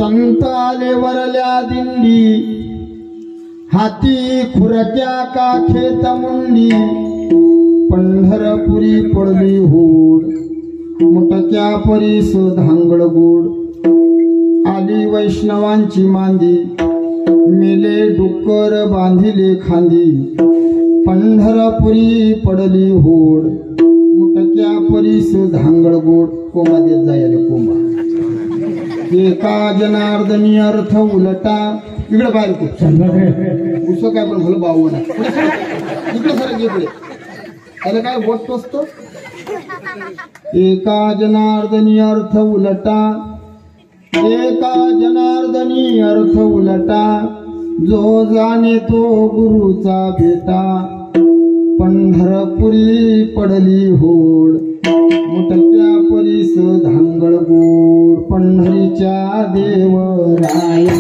संताले वरल्या दिंडी हाती खुरक्या काखेत मुंडी पंढरपुरी पडली होड मुटक्या परीस धांगड गोड आली वैष्णवांची मांदी मेले डुक्कर बांधिले खांदी पंढरपुरी पडली होड मुटक्या परीस धांगड गोड कोंबा देत जायला कोंबा एका जनार्दनी अर्थ उलटा इकडे बाहेर पुस्तक काय पण भलं बावू ना इकडे सर इकडे त्याला काय बोट टोचतो एका जनार्दनी अर्थ उलटा एका जनार्दनी अर्थ उलटा जो जाणे तो गुरुचा बेटा पंढरपुरी पडली होड मुटक्या परीस धांगड गोड पंढरीच्या देवराया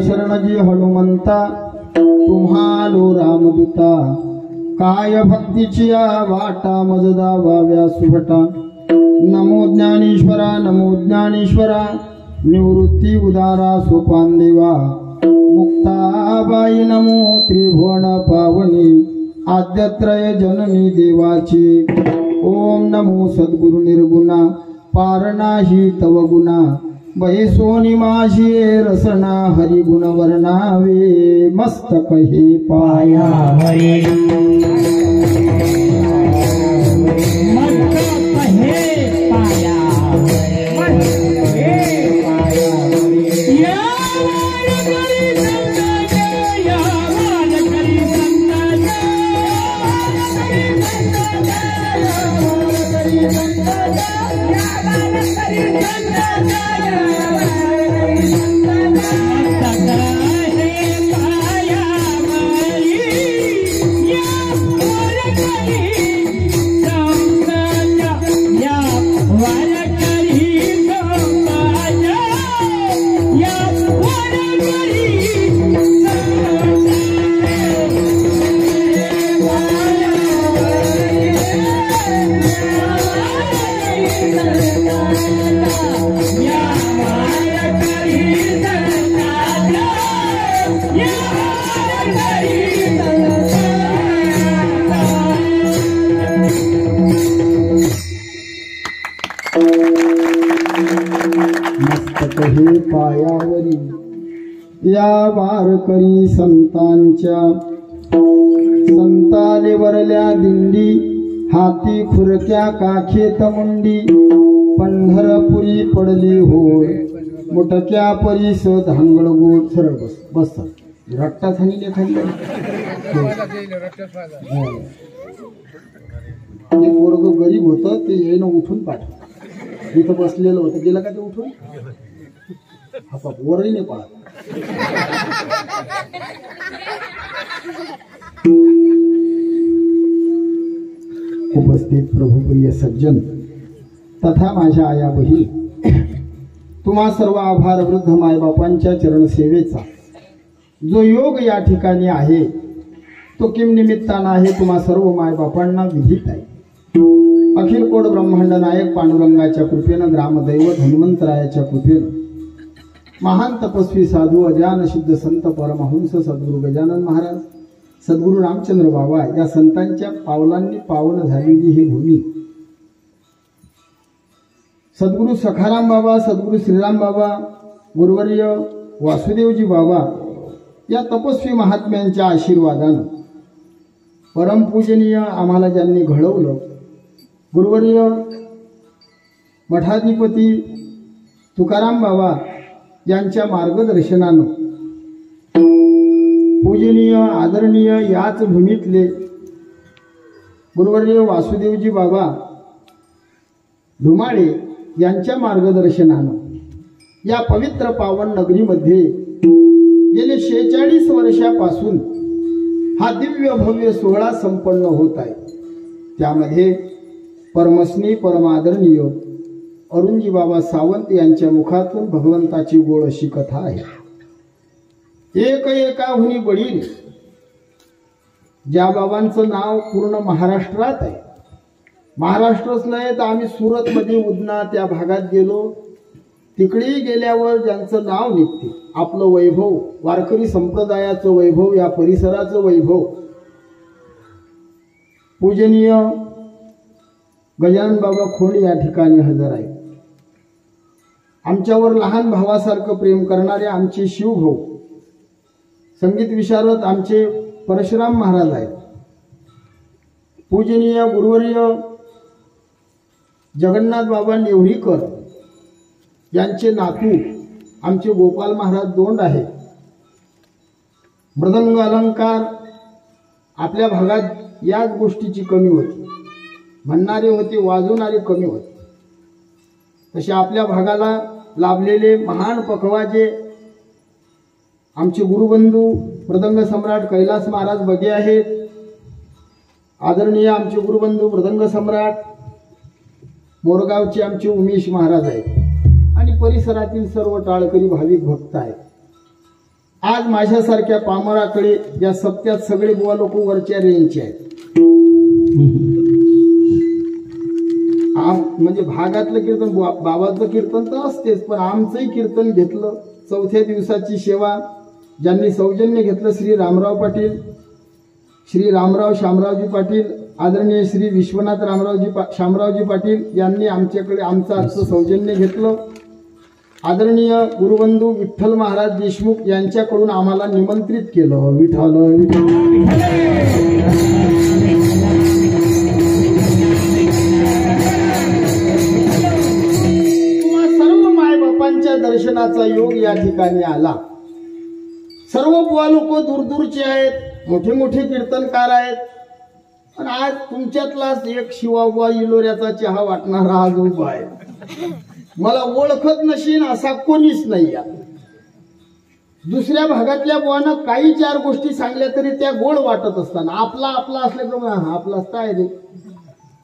शरणजी हनुमंता तुम्हालो रामदूता काय भक्तीची वाटा मजदा वाव्या सुभटा नमो ज्ञानेश्वरा निवृत्ती उदारा सोपान देवा मुक्ताबाई नमो त्रिभुवन पावनी आद्यत्रय जननी देवाची ओम नमो सद्गुरु निर्गुणा पारणाही तव गुणा बैसोनी माझी रसना हरि गुण वर्णावे मस्तक हे पाया हरी मस्तक हे मस्तकही पायावरी या वारकरी संतांच्या, संताले वरल्या दिंडी, हाती खुरक्या काखेत मुंडी, पंढरपुरी पडली होय, मुटक्या परीस धांगड गोड. सरळ बस बस रट्टा झालेले खाल्ले ते पोरग गरीब होतं ते येणं उठून पाठव. इथं बसलेलं होतं गेलं का ते उठून हा वरही नाही पाहत. उपस्थित प्रभुप्रिय सज्जन तथा माझ्या आया बहीण, तुम्हा सर्व आभार वृद्ध मायबापांच्या चरणसेवेचा जो योग या ठिकाणी आहे तो किम निमित्तानं आहे. तुम्हा सर्व मायबापांना विधित आहे. अखिल कोड ब्रह्मांड नायक पांडुरंगाच्या कृपेनं, ग्रामदैवत हनुमंतरायाच्या कृपेनं, महान तपस्वी साधू अजान सिद्ध संत परमहंस सद्गुरु गजानन महाराज, सद्गुरु रामचंद्र बाबा या संतांच्या पावलांनी पावन झालेली ही भूमी, सद्गुरु सखाराम बाबा, सद्गुरु श्रीराम बाबा, गुरुवर्य वासुदेवजी बाबा या तपस्वी महात्म्यांच्या आशीर्वादानं परमपूजनीय आम्हाला ज्यांनी घडवलं, गुरुवर्य मठाधिपती तुकाराम बाबा यांच्या मार्गदर्शनानं, पूजनीय आदरणीय याच भूमीतले गुरुवर्य वासुदेवजी बाबा धुमाळे यांच्या मार्गदर्शनानं या पवित्र पावन नगरीमध्ये गेले 46 वर्षापासून हा दिव्य भव्य सोहळा संपन्न होत आहे. त्यामध्ये परमस्नी परमादरणीय अरुणजी बाबा सावंत यांच्या मुखातून भगवंताची गोड अशी कथा आहे. एक एकाहुनी वडील, ज्या बाबांचं नाव पूर्ण महाराष्ट्रात आहे. महाराष्ट्रच नाही तर आम्ही सुरतमध्ये उदना त्या भागात गेलो, तिकडेही गेल्यावर ज्यांचं नाव निघते, आपलं वैभव, वारकरी संप्रदायाचं वैभव, या परिसराचं वैभव, पूजनीय गजानन बाबा खोंड या ठिकाणी हजर आहे. आमच्यावर लहान भावासारखं प्रेम करणारे आमचे शिवभाऊ, संगीत विशारद आमचे परशुराम महाराज आहेत. पूजनीय गुरुवर्य जगन्नाथ बाबा नेवरीकर यांचे नातू आमचे गोपाल महाराज दोंड आहे. मृदंग अलंकार आपल्या भागात याच गोष्टीची कमी होती, म्हणणारे होते, वाजवणारे कमी होते. तसे आपल्या भागाला लाभलेले महान पखवाजे आमचे गुरुबंधू मृदंग सम्राट कैलास महाराज बगे आहेत. आदरणीय आमचे गुरुबंधू मृदंग सम्राट मोरगावचे आमचे उमेश महाराज आहेत आणि परिसरातील सर्व टाळकरी भाविक भक्त आहेत. आज माझ्यासारख्या पामराकडे या सप्त्यात सगळे बुवा लोक वरच्या रेंजचे आहेत. म्हणजे भागातलं कीर्तन, बाबाचं कीर्तन तर असतेच, पण आमचंही कीर्तन घेतलं. चौथ्या दिवसाची सेवा ज्यांनी सौजन्य घेतलं, श्री रामराव पाटील, श्री रामराव शामरावजी पाटील, आदरणीय श्री विश्वनाथ शामरावजी पाटील यांनी आमच्याकडे आमचं आजचं सौजन्य घेतलं. आदरणीय गुरुबंधू विठ्ठल महाराज देशमुख यांच्याकडून आम्हाला निमंत्रित केलं. विठ्ठल सर्व मायबापांच्या दर्शनाचा योग या ठिकाणी आला. सर्व बुवा लोक दूरदूरचे आहेत, मोठे मोठे कीर्तनकार आहेत. पण आज तुमच्यातलाच एक शिवाबुवा इलोऱ्याचा चहा वाटणारा आज उभा आहे. मला ओळखत नशीन असा कोणीच नाही आहे. दुसऱ्या भागातल्या बुवांना काही चार गोष्टी सांगल्या तरी त्या गोड वाटत असताना आपला आपला असल्याप्रमाणे हा आपला काय रे.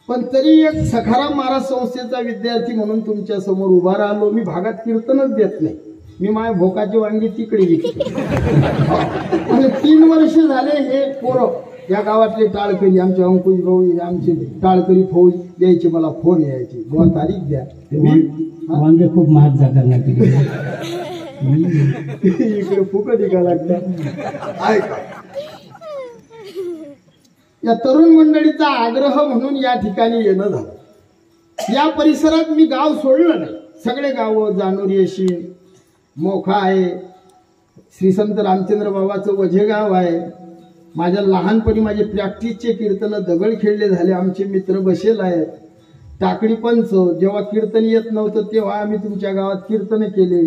पण तरी एक सखाराम महाराज संस्थेचा विद्यार्थी म्हणून तुमच्या समोर उभा राहिलो. मी भागात कीर्तनच देत नाही. मी माझ्या भोकाची वांगी तिकडे विकते. 3 वर्ष झाले हे पोरं या गावातले टाळकरी आमचे अंकुश भाऊ आमचे टाळकरी फौज द्यायचे मला फोन यायचे बुवा तारीख द्या. वांगे खूप महाग जातात ना तिकडे. इकडे फुकट इका लागतात. ऐका या तरुण मंडळीचा आग्रह म्हणून या ठिकाणी येणं झालं. या परिसरात मी गाव सोडलं नाही. सगळे गाव जानोरी अशी मोखा आहे. श्री संत रामचंद्र बाबाचं वझे गाव आहे. माझ्या लहानपणी माझे प्रॅक्टिसचे कीर्तन दगड खेळले झाले. आमचे मित्र बसेल आहेत. टाकडी पंच जेव्हा कीर्तन येत नव्हतं तेव्हा आम्ही तुमच्या गावात कीर्तन केले.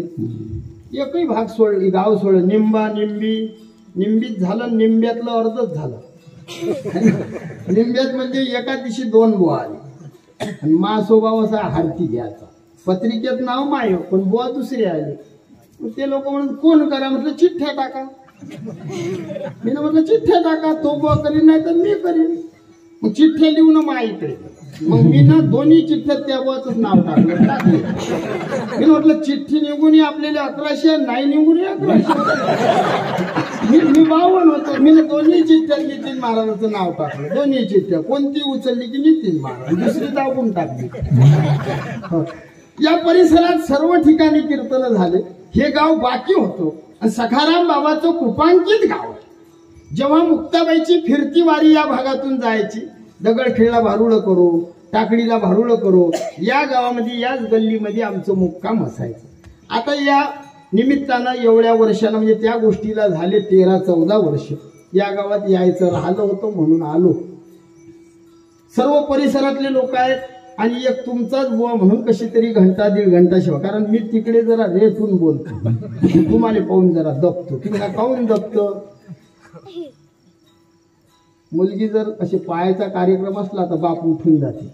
एकही भाग सोडली गाव सोडलं. निंबा निंबी निंबीत झालं. निंब्यातलं अर्धच झालं. निंब्यात म्हणजे एका दिवशी 2 बुवा आले आणि मा स्वभाव असा हारती घ्यायचा. पत्रिकेत नाव माय पण बुवा दुसरे आले. ते लोक म्हणून कोण करा म्हटलं चिठ्ठ्या टाका. मी म्हटलं चिठ्ठ्या टाका. तो बुवा करीन नाही तर मी करीन. मग चिठ्ठ्या लिहून माईकडे. मग मी ना दोन्ही चिठ्ठ्यात त्या बुवाच नाव टाकले. मी म्हटलं चिठ्ठी निघून आपल्याला 1100 नाही निघून 1100. मी 52 होतो. मी दोन्ही चिठ्ठ्यात नितीन महाराजांचं नाव टाकलं. दोन्ही चिठ्ठ्या कोणती उचलली की नितीन महाराज दुसरी दाबून टाकली. या परिसरात सर्व ठिकाणी कीर्तन झाले. हे गाव बाकी होतं आणि सखाराम बाबाचं कृपांकित गाव. जेव्हा मुक्ताबाईची फिरती वारी या भागातून जायची दगडखेडला भारुळ करो टाकडीला भारुळ करो या गावामध्ये याच गल्लीमध्ये आमचं मुक्काम असायचं. आता या निमित्तानं एवढ्या वर्षाला म्हणजे त्या गोष्टीला झाले 13-14 वर्ष या गावात यायचं राहिलं होतं म्हणून आलो. सर्व परिसरातले लोक आहेत आणि एक तुमचाच बुवा म्हणून कशी तरी घंटा 1.5 घंटा शिवा. कारण मी तिकडे जरा रेटून बोलतो. तुम्हाला पाहून जरा दबतो. तुम्हाला पाहून दबतो. मुलगी जर असे पायाचा कार्यक्रम असला तर बाप उठून जाते.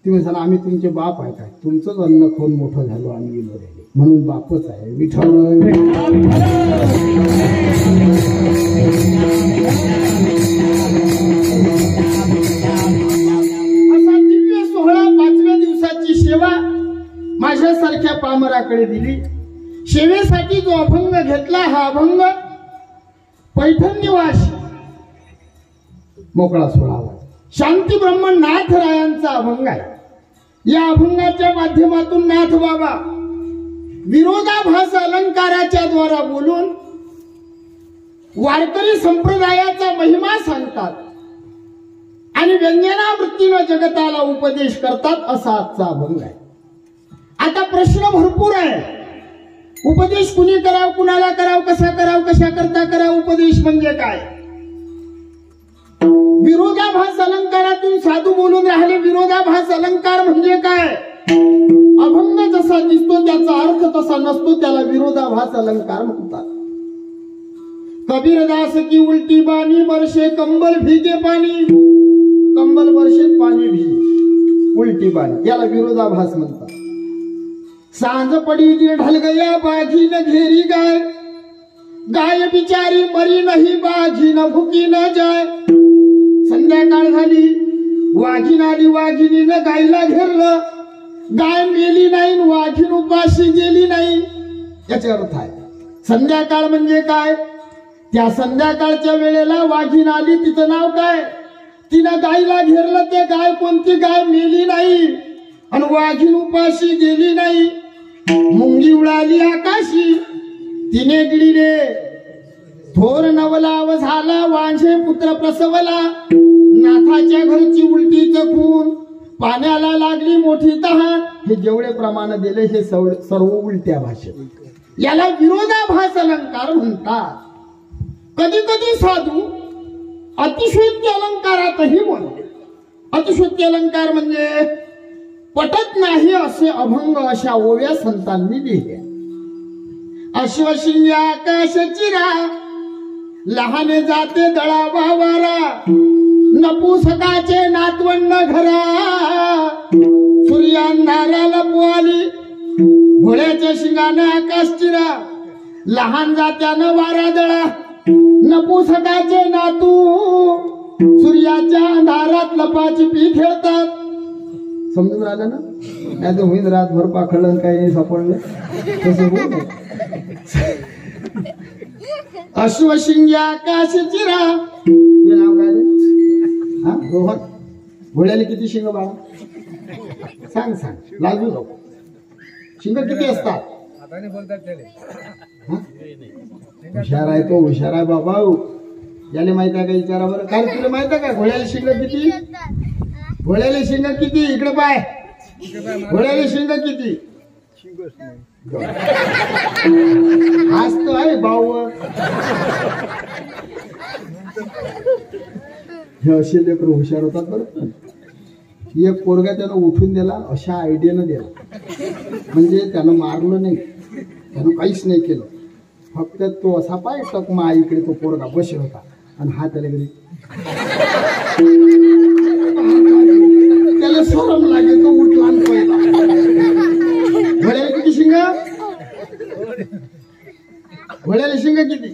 तुम्ही सांगा आम्ही तुमचे बाप आहे काय. तुमचंच अन्न खाऊन मोठं झालो आम्ही गेलो राहिले म्हणून बापच आहे. विठ्ठल असा दिव्य सोहळा 5व्या दिवसाची सेवा माझ्यासारख्या पामराकडे दिली. सेवेसाठी जो अभंग घेतला हा अभंग पैठण निवासी मोकळा सोहळा शांती ब्रह्म नाथरायांचा अभंग आहे. या अभंगाच्या माध्यमातून नाथ बाबा विरोधाभास अलंकाराच्या द्वारा बोलून वारकरी संप्रदायाचा महिमा सांगतात आणि व्यंजनावृत्तीनं जगताला उपदेश करतात असा आजचा अभंग आहे. आता प्रश्न भरपूर आहे. उपदेश कुणी कराव कुणाला कराव कसा कराव कशा करता कराव उपदेश म्हणजे काय. विरोधाभास अलंकारातून साधू बोलून राहिले. विरोधाभास अलंकार म्हणजे काय. अभंग जसा दिसतो त्याचा अर्थ तसा नसतो त्याला विरोधाभास अलंकार म्हणतात. कबीरदास की उलटी बानी बरसे कंबल भीगे पाणी. कंबल बरसे पाणी भीगे उलटी बानी याला विरोधाभास म्हणतात. सांज पडी दिन ढल गया बाघी न घेरी गाय. गाय बिचारी मरी नाही बाघी न भुकी न जाय. संध्याकाळ झाली वाघीण आली वाघिणीनं गायला घेरलं. गाय मेली नाही वाघीण उपाशी गेली नाही. याचा अर्थ आहे संध्याकाळ म्हणजे काय. त्या संध्याकाळच्या वेळेला वाघीण आली तिचं नाव काय. तिनं गायला घेरलं. ते गाय कोणती गाय मेली नाही आणि वाघीण उपाशी गेली नाही. मुंगी उडाली आकाशी तिने गिळीले. थोर नवलाव झाला वांझे पुत्र प्रसवला. नाथाच्या घरची उलटीच खून पाण्याला लागली मोठी तहान. हे जेवढे प्रमाण दिले हे सर्व उलट्या भाषेत. याला विरोधाभास अलंकार म्हणतात. कधी कधी साधू अतिशयोक्ती अलंकारातही बोलते. अतिशयोक्ती अलंकार म्हणजे पटत नाही असे अभंग अशा ओव्या संतांनी लिहिल्या. अश्वशिंग आकाश चिरा लहाने जाते दळावा वारा. नपुसकाचे नातवंड घरा सूर्यांधाराला पोआली घोड्याच्या शिंगाने आकाश चिरा लहान जात्यानं वारा दळा नपुसकाचे नातू सूर्याच्या अंधारात लपाछपी खेळतात. समजून राहिलं ना? नाही तर होईल रातभर पाखडलं काही नाही सापडलं तसं होऊ नये. अश्वशिंगी आकाश चिरा हे नाव काय रे? हा रोहन. घोड्याला किती शिंग बाळा? सांग सांग, लाजू नको. शिंग किती असतात? हुशार आहे तो, हुशार आहे बाबा. याला माहित आहे का? विचारा बरं. काय तुला माहित आहे का घोड्याला शिंग किती? घोड्याला शिंग किती? इकडे पाय. घोड्याला शिंग किती? आज तो आहे भाऊ. हे असे लेकर हुशार होतात बरं. एक पोरगा त्यानं उठून दिला, अशा आयडियानं दिला. म्हणजे त्यानं मारलं नाही, त्यानं काहीच नाही केलं. फक्त तो असा पाय टकमा इकडे तो पोरगा बसेल होता आणि हा त्याला घरी त्याला सोडून लागेल. तो उठला आणि पहिला. घोड्याला किती शिंग? घोड्याला शिंग किती?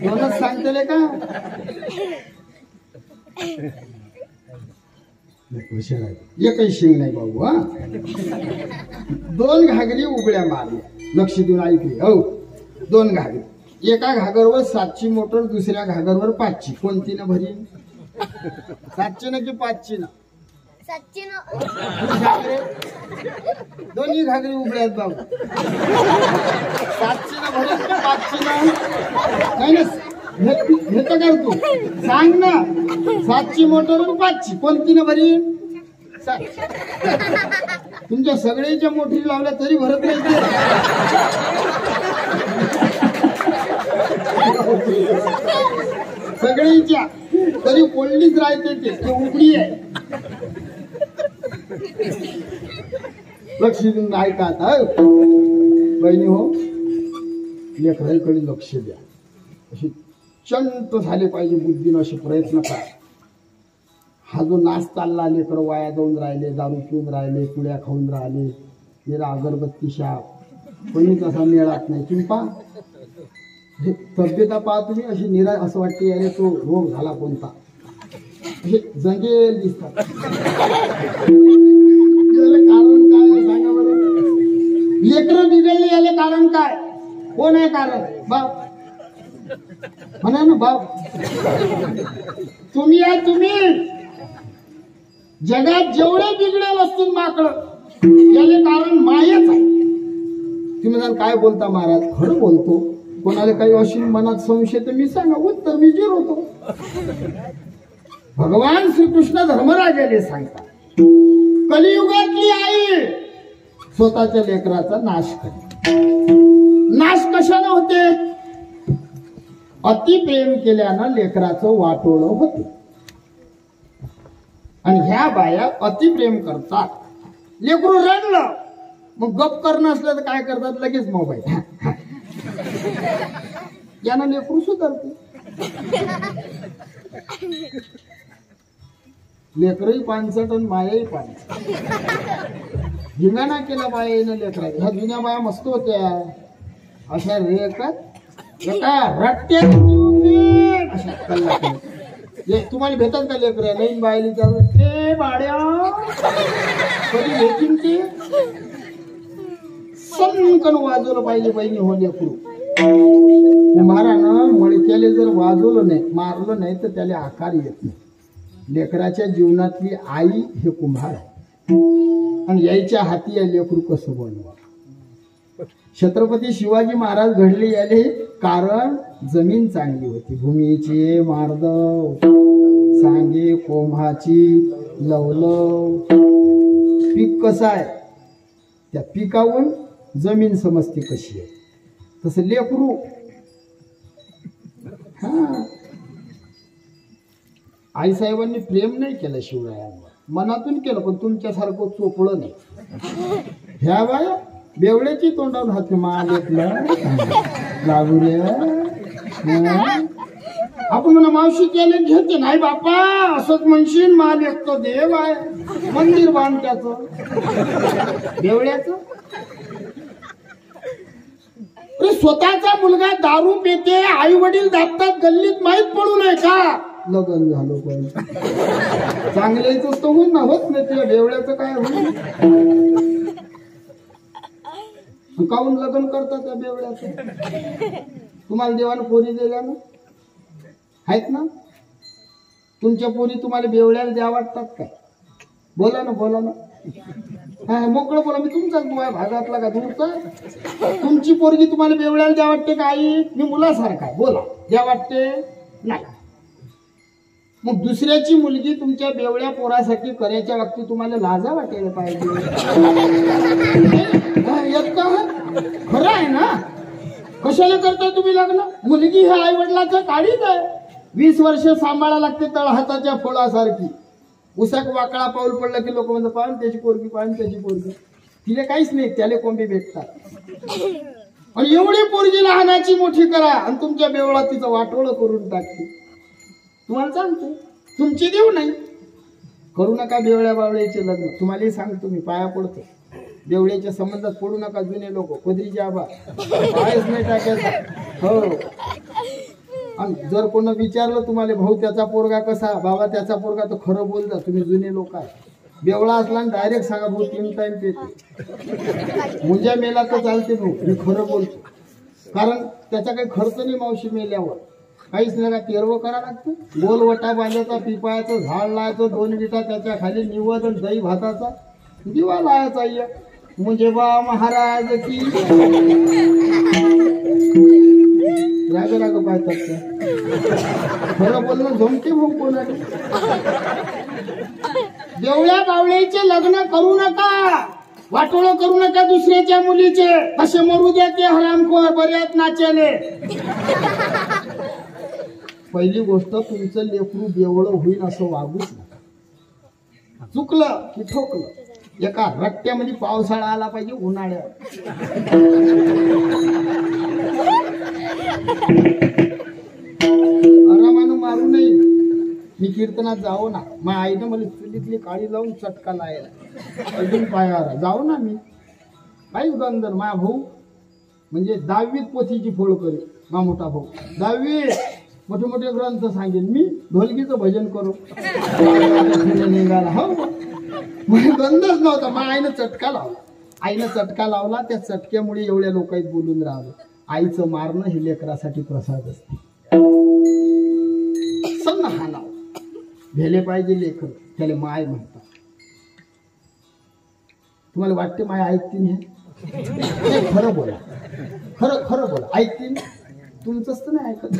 कोणच सांगते का? हुशार आहे. एकही शिंग नाही भाऊ. हा 2 घागरी उघड्या मारल्या. लक्ष देऊन ऐकली. हो 2 घागरी. एका घागरवर 7ची मोटर, दुसऱ्या घागरवर 5ची. कोणती ना भरी? 7ची ना की 5ची ना? 7ची ना. दोन्ही घागरी उघड्यात भाऊ. 7ची ना भरी की 5ची ना? नाही ना घेतो कर तू. सांग ना. 7ची मोटर आणि 5ची कोणती ना भरी? तुमच्या सगळ्याच्या मोठी लावल्या तरी भरत नाही. सगळीच्या तरी कोल्डीच राहते. ते उघडी आहे. लक्ष देऊन ऐका. बहिणी हो, लेकरांकडे लक्ष द्या. अशी चंट झाले पाहिजे बुद्धीनं, असे प्रयत्न करा. हा जो नाच चालला, लेकर वाया जाऊन राहिले, दारू पिऊन राहिले, पुड्या खाऊन राहिले, मेरा अगरबत्ती शाप, कोणीच असा मिळत नाही. तुम्ही पहा तब्येता पहा तुम्ही, अशी निरा असं वाटते याने तो रोग झाला कोणता. असे जंगेल दिसतात. कारण काय सांगा बरं? लेकरं बिघडले याले कारण काय? कोण आहे कारण? बाप म्हणा ना. बाप तुम्ही आहे. तुम्ही जगात जेवढे बिघडेल असतील माकडं याले कारण मायच आहे. तुम्ही जर काय बोलता महाराज? खरं बोलतो. कोणाला काही अशी मनात संशय तर मी सांगा, उत्तर मी जिरवतो. भगवान श्रीकृष्ण धर्मराजाने सांगतात, कलियुगातली आई स्वतःच्या लेकराचा नाश करते. नाश कशाने होते? अतिप्रेम केल्यानं लेकराचं वाटोळं होते. आणि ह्या बाया अतिप्रेम करतात. लेकरू रडलं मग गप करणं असलं तर काय करतात? लगेच मोबाईल. यानं लेकरू सुधारते. लेकरही 65 आणि मायाही 65. धिंगाणा केला बायानं लेकरा. ह्या जुन्या बाया मस्त होत्या. अशा रेखत रट्ट्या अशा कल्ला. तुम्हाला भेटतात का लेकर? नवीन बायली ते बाड्या कधी भेटून ते सनकन वाजवलं पाहिजे बहिणी हो लेकरू. कुंभारानं मडक्याले जर वाजवलं नाही, मारलं नाही तर त्याला आकार येत नाही. लेकराच्या जीवनातली आई हे कुंभार आहे. आणि यायच्या हाती या लेकरू कसं बनवा. छत्रपती शिवाजी महाराज घडले याले कारण जमीन चांगली होती. भूमीची मार्दव, सांगे कोंभाची लवलव. पीक कसं आहे त्या पिकावून जमीन समजते कशी आहे. तसं लेकरू. हा आईसाहेबांनी प्रेम नाही केलं शिवरायांवर, मनातून केलं, पण तुमच्यासारखं चोपळं नाही. ह्या बाया बेवड्याची तोंडावर हात मारलं लागू रे. आपण म्हणा मावशी केले घेते नाही बापा असंच म्हणशील माल एक तो देव आहे मंदिर बांध त्याचं देवळ्याचं. स्वतःचा मुलगा दारू पिते आई वडील दाबतात गल्लीत माहीत पडू नये का लग्न झालं पाहिजे चांगल्याच तर होईल ना होत नाही त्या देवळ्याचं काय होईल काहून लग्न करतात त्या बेवड्याचं. तुम्हाला देवानं पोरी दिल्या ना आहेत ना तुमच्या पोरी तुम्हाला बेवड्याला द्या वाटतात काय बोला ना बोला ना हा मोकळं बोला मी तुमचाच बुवा भागातला का दूरचा तुमची पोरगी तुम्हाला बेवड्याला द्या वाटते का आई मी मुलासारखा बोला द्या वाटते नाही. मग दुसऱ्याची मुलगी तुमच्या बेवड्या पोरासाठी करायच्या बाबतीत तुम्हाला लाजा वाटायला पाहिजे. खरं आहे ना कशाला करता तुम्ही लग्न. मुलगी हे आई वडिलाचं काळीच आहे. 20 वर्ष सांभाळा लागते तळहाताच्या फोडासारखी. उसाक वाकडा पाऊल पडलं की लोक म्हणतात पाहून त्याची पोरगी पाहून त्याची पोरगी तिला काहीच नाही त्याला कोंबी भेटतात. आणि एवढी पोरगी लहानाची मोठी करा आणि तुमच्या बेवळा तिचं वाटोळं करून टाकते. तुम्हाला सांगतो तुमची देऊ नाही करू नका बेवळ्या बावळ्याचे लग्न. तुम्हालाही सांगतो मी पाया पडतो बेवळ्याच्या संबंधात पडू नका. जुने लोक पदरीचे आबा पायच नाही टाकायचा. हो आणि जर कोण विचारलं तुम्हाला भाऊ त्याचा पोरगा कसा बाबा त्याचा पोरगा तर खरं बोलता. तुम्ही जुने लोक आहे. बेवळा असला आणि डायरेक्ट सांगा भाऊ 3 टाइम पेते मुंजा मेला तर चालते भाऊ मी खरं बोलतो. कारण त्याचा काही खर्च नाही मावशी मेल्यावर काहीच नाही का तेरवं करा लागतं. गोलवटा बांधायचा पिपाळ्याचं झाड लावायचं 2 विटा त्याच्या खाली निवड दही भाताचा दिवा लावायचा एक म्हणजे बा महाराज की राग राग पाहतात खरं बोलणं जमते भाऊ कोणाला. देवळ्या बावळ्याचे लग्न करू नका वाटोळं करू नका दुसऱ्याच्या मुलीचे. कसे मरू द्या ते हरामखोर बऱ्याच नाचेले. पहिली गोष्ट तुमचं लेकरू बेवळं होईल असं वागूच नका. चुकलं की ठोकलं एका रट्ट्यामध्ये पावसाळा आला पाहिजे उन्हाळ्यात. आरामानं मारू नये. मी कीर्तनात जाऊ ना मग आईनं मला चुलीतली काळी लावून चटका लायला अजून पायाला जाऊ ना मी काहीच गंधर. मा भाऊ म्हणजे 10वीत पोथीची फोड करेल. मा मोठा भाऊ 10वी मोठे मोठे ग्रंथ सांगेल. मी ढोलकीचं भजन करू निघाला हो म्हणजे गंधच नव्हता. मग आईनं चटका लावला. आईनं चटका लावला त्या चटक्यामुळे एवढ्या लोकांत बोलून राहिलं. आईचं मारणं हे लेकरासाठी प्रसाद असते. सन्न हा नाव भेले पाहिजे लेकर त्याला माय म्हणतात. तुम्हाला वाटते माय ऐकतील हे खरं बोला खरं खरं बोला ऐकतील तुमचंच तर नाही ऐकत.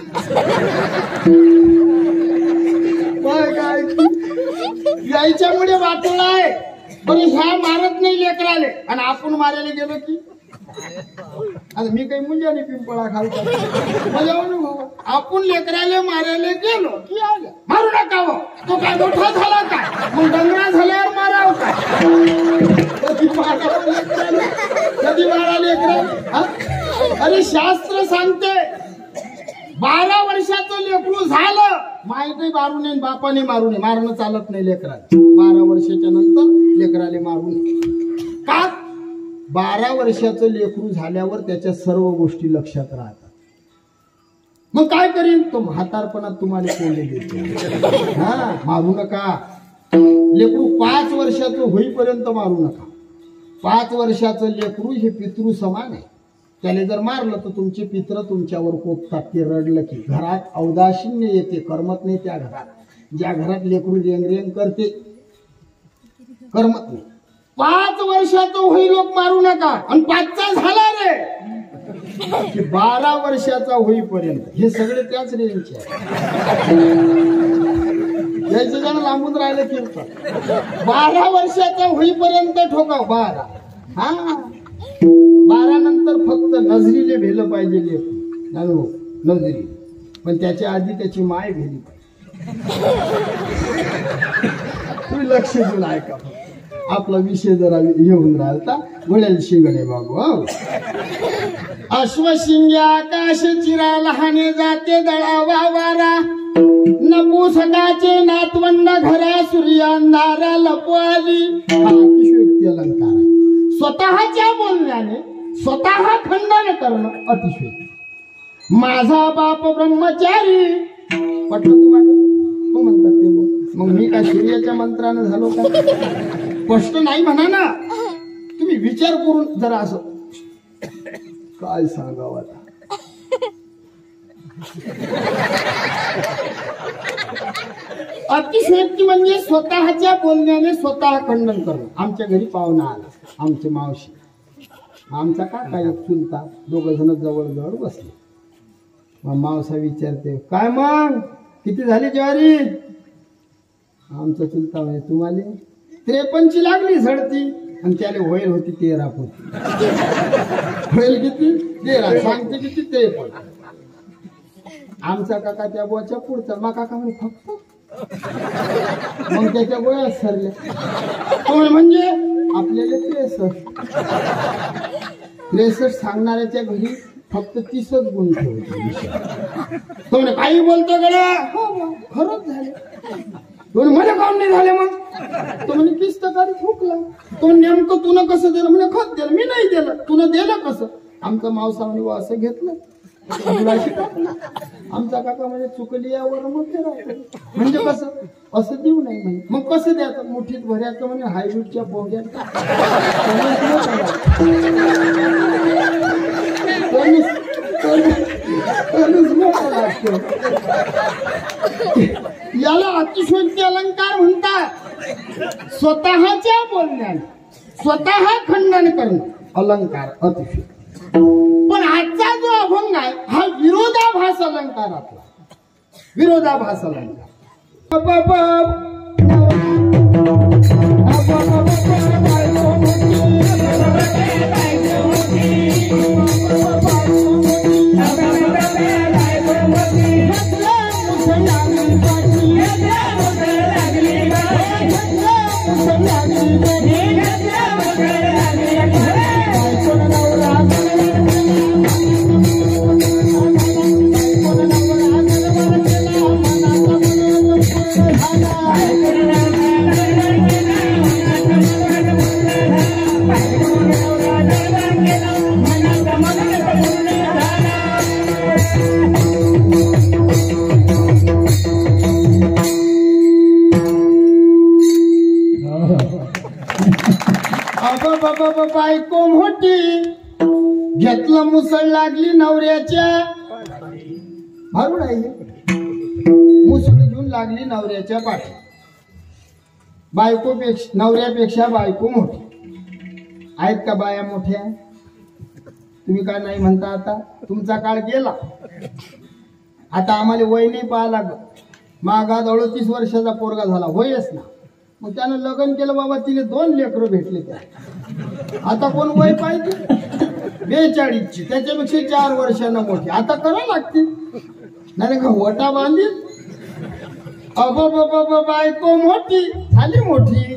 याच्यामुळे वाटलं आहे पण ह्या मारत नाही लेकराले आणि आपण मारायला गेलो की आता मी काही मुंजाने पिंपळा खालतो मजा भाऊ. आपण लेकराले मारायला गेलो की आलं मारू नका हो तो काय मोठा झाला काय मग डंगरा झाल्यावर माराव काय कधी मारा लेकरा. अरे शास्त्र सांगते 12 वर्षाचं लेकरू झालं माहिती मारू नये बापाने मारू नये. मारणं चालत नाही लेकराला. 12 वर्षाच्या नंतर लेकराले मारू नये का 12 वर्षाचं लेकरू झाल्यावर त्याच्या सर्व गोष्टी लक्षात राहतात. मग काय करीन तो म्हातारपणात तुम्हाला कोंडे देतो. हा मारू नका. लेकरू 5 वर्षाचं होईपर्यंत मारू नका. 5 वर्षाचं लेकरू हे पितृ समान आहे. त्याने जर मारलं तर तुमचे पित्र तुमच्यावर कोपतात. ते रडलं की घरात औदासीन्य येते करमत नाही. त्या घरात ज्या घरात लेकरू रेंगरेंग करते करमत नाही. 5 वर्षाचं होई लोक मारू नका. आणि 5चा झाला रे 12 वर्षाचा होईपर्यंत हे सगळे त्याच रेंजचे यायचं जण लांबून राहिलं कीर्तन. 12 वर्षाचा होईपर्यंत ठोकाव 12. हा 12 नंतर फक्त नजरीले भेलं पाहिजे लेकरू नजरी. पण त्याच्या आधी त्याची माय भेली पाहिजे. तुम्ही लक्ष देऊन ऐका. आपला विषय जरा येऊन राहिला घोड्याला शिंगडे बाबू. अश्वशिंगे आकाश चिरा लहाने जाते दळावा वारा नपुसकाचे नातवंड घरा सूर्य अंधारा लपवाली. हा अतिशयोक्ती अलंकार आहे. स्वतःच्या बोलण्याने स्वतः खंडन करणं अतिशयोक्ती. माझा बाप ब्रह्मचारी पटलं तुम्हाला? हो म्हणतात ते. मग मी काय सूर्याच्या मंत्रानं झालो का? स्पष्ट नाही म्हणा ना. तुम्ही विचार करून जरा असं काय सांगावं आता. अतिशयोक्ती म्हणजे स्वतःच्या बोलण्याने स्वतः खंडन करणं. आमच्या घरी पाहुणा आला, आमचे मावशी, आमचा काका एक चुलता, दोघ जण जवळ जवळ बसले. मग मावसा विचारते, काय मग किती झाली ज्वारी? आमचा चुलता म्हणजे तुम्हाला 53 लागली झडती. आणि त्याला होईल होती 13 पोती. होईल किती? 13. सांगते किती? 53. आमचा काका त्या बोच्या पुढचा. मग काका म्हणे फक्त. मग त्याच्या गोळ्यात सरले. म्हणजे आपल्याला 63 सांगणाऱ्याच्या घरी फक्त 30च गुण ठेवते. तो म्हणे काही बोलतो गड्या. हो खरंच झाले. तो मला काम नाही झाले. मग तो म्हणे 30% फुकला. तो नेमकं तुला कसं दिलं? म्हणे खत दिलं. मी नाही दिलं. तुला दिलं कसं? आमचा मावसा म्हणे असं घेतलं टाकलं. आमचा काका म्हणजे चुकली यावर मग म्हणजे कसं असं देऊ नाही म्हणे. मग कसं द्यायचं? मुठीत भरायचं म्हणे हायब्रिडच्या पोग्यात. याला अतिशयोक्ती अलंकार म्हणतात. स्वतःच्या बोलण्याने स्वतः खंडन करणं अलंकार अतिशयोक्ती. पण आजचा जो अभंग आहे हा विरोधाभास अलंकार. आपला विरोधाभास अलंकार. बायको मोठी घेतलं मुसळ लागली नवऱ्याच्या. भारूड आहे. मुसळ घेऊन लागली नवऱ्याच्या पाठी. नवऱ्यापेक्षा बायको मोठी. आहेत का बाया मोठ्या? तुम्ही काय नाही म्हणता? आता तुमचा काळ गेला. आता आम्हाला वय नाही पाहा लागत. मागात 38 वर्षाचा पोरगा झाला होयच ना. मग त्यानं लग्न केलं बाबा. तिने 2 लेकरं भेटले. त्या आता कोण वय पाहिजे? 42ची. त्याच्यापेक्षा 4 वर्षांना मोठी. आता करावं लागते नाही का? वटा बांधील. बायको मोठी झाली मोठी.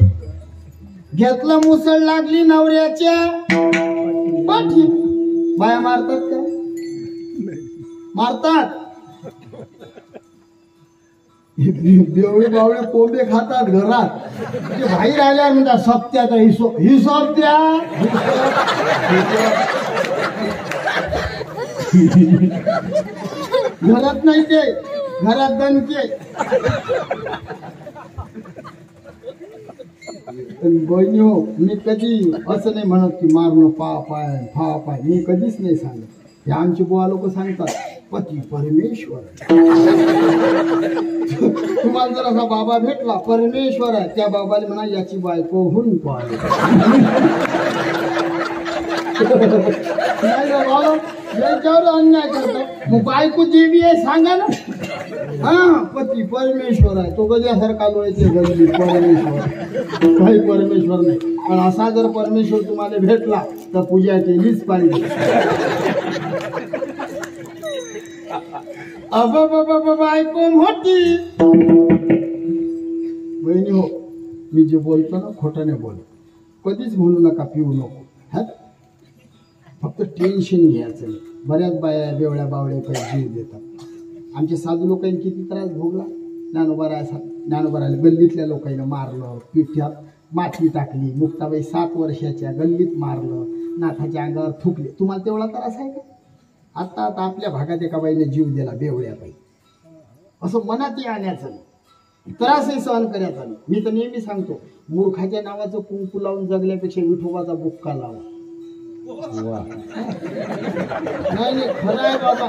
घेतलं मुसळ लागली नवऱ्याच्या पाठी. बाया मारतात का? मारतात. बेवळे बावळे कोंबे खातात घरात. ते बाहेर आल्यावर म्हणतात सप्त्याचा हिशोब द्या. घरात नाही ते. घरात दणके. बहिणी हो, मी कधी असं नाही म्हणत की मारणं पाप आहे पाप आहे. मी कधीच नाही सांगत. हे आमची बुवा लोक सांगतात पती परमेश्वर. तुम्हाला जर असा बाबा भेटला परमेश्वर आहे, त्या बाबाला म्हणा याची बायको होऊन पाहिजे. नाही बाबा याच्यावर अन्याय करतो. मग बायको देवी आहे सांगा ना. हा पती परमेश्वर आहे. तो गजासारखा लोळायचे गजली परमेश्वर. काही परमेश्वर नाही. पण असा जर परमेश्वर तुम्हाला भेटला तर पूजा केलीच पाहिजे. बायको मोठी. बहिणी हो, मी जे बोलतो ना खोटं नाही बोलत. कधीच म्हणू नका पिऊ नको. फक्त टेन्शन घ्यायचं नाही. बऱ्याच बाया बेवळ्या बावळ्या काही जीव देतात. आमच्या साधू लोकांनी किती त्रास भोगला. ज्ञानोबाराला गल्लीतल्या लोकांना मारलं, पिठ्यात माती टाकली, मुक्ताबाई 7 वर्षाच्या गल्लीत मारलं, नाथाच्या अंगावर थुकले. तुम्हाला तेवढा त्रास आहे का? आता आता आपल्या भागात एका बाईने जीव दिला बेवळ्या बाई. असं मनातही आणायचं नाही, त्रासही सहन करायचा नाही. मी तर नेहमी सांगतो, मूर्खाच्या नावाचं कुंकू लावून जगल्यापेक्षा विठोबाचा बुक्का लावा. नाही खरं आहे बाबा.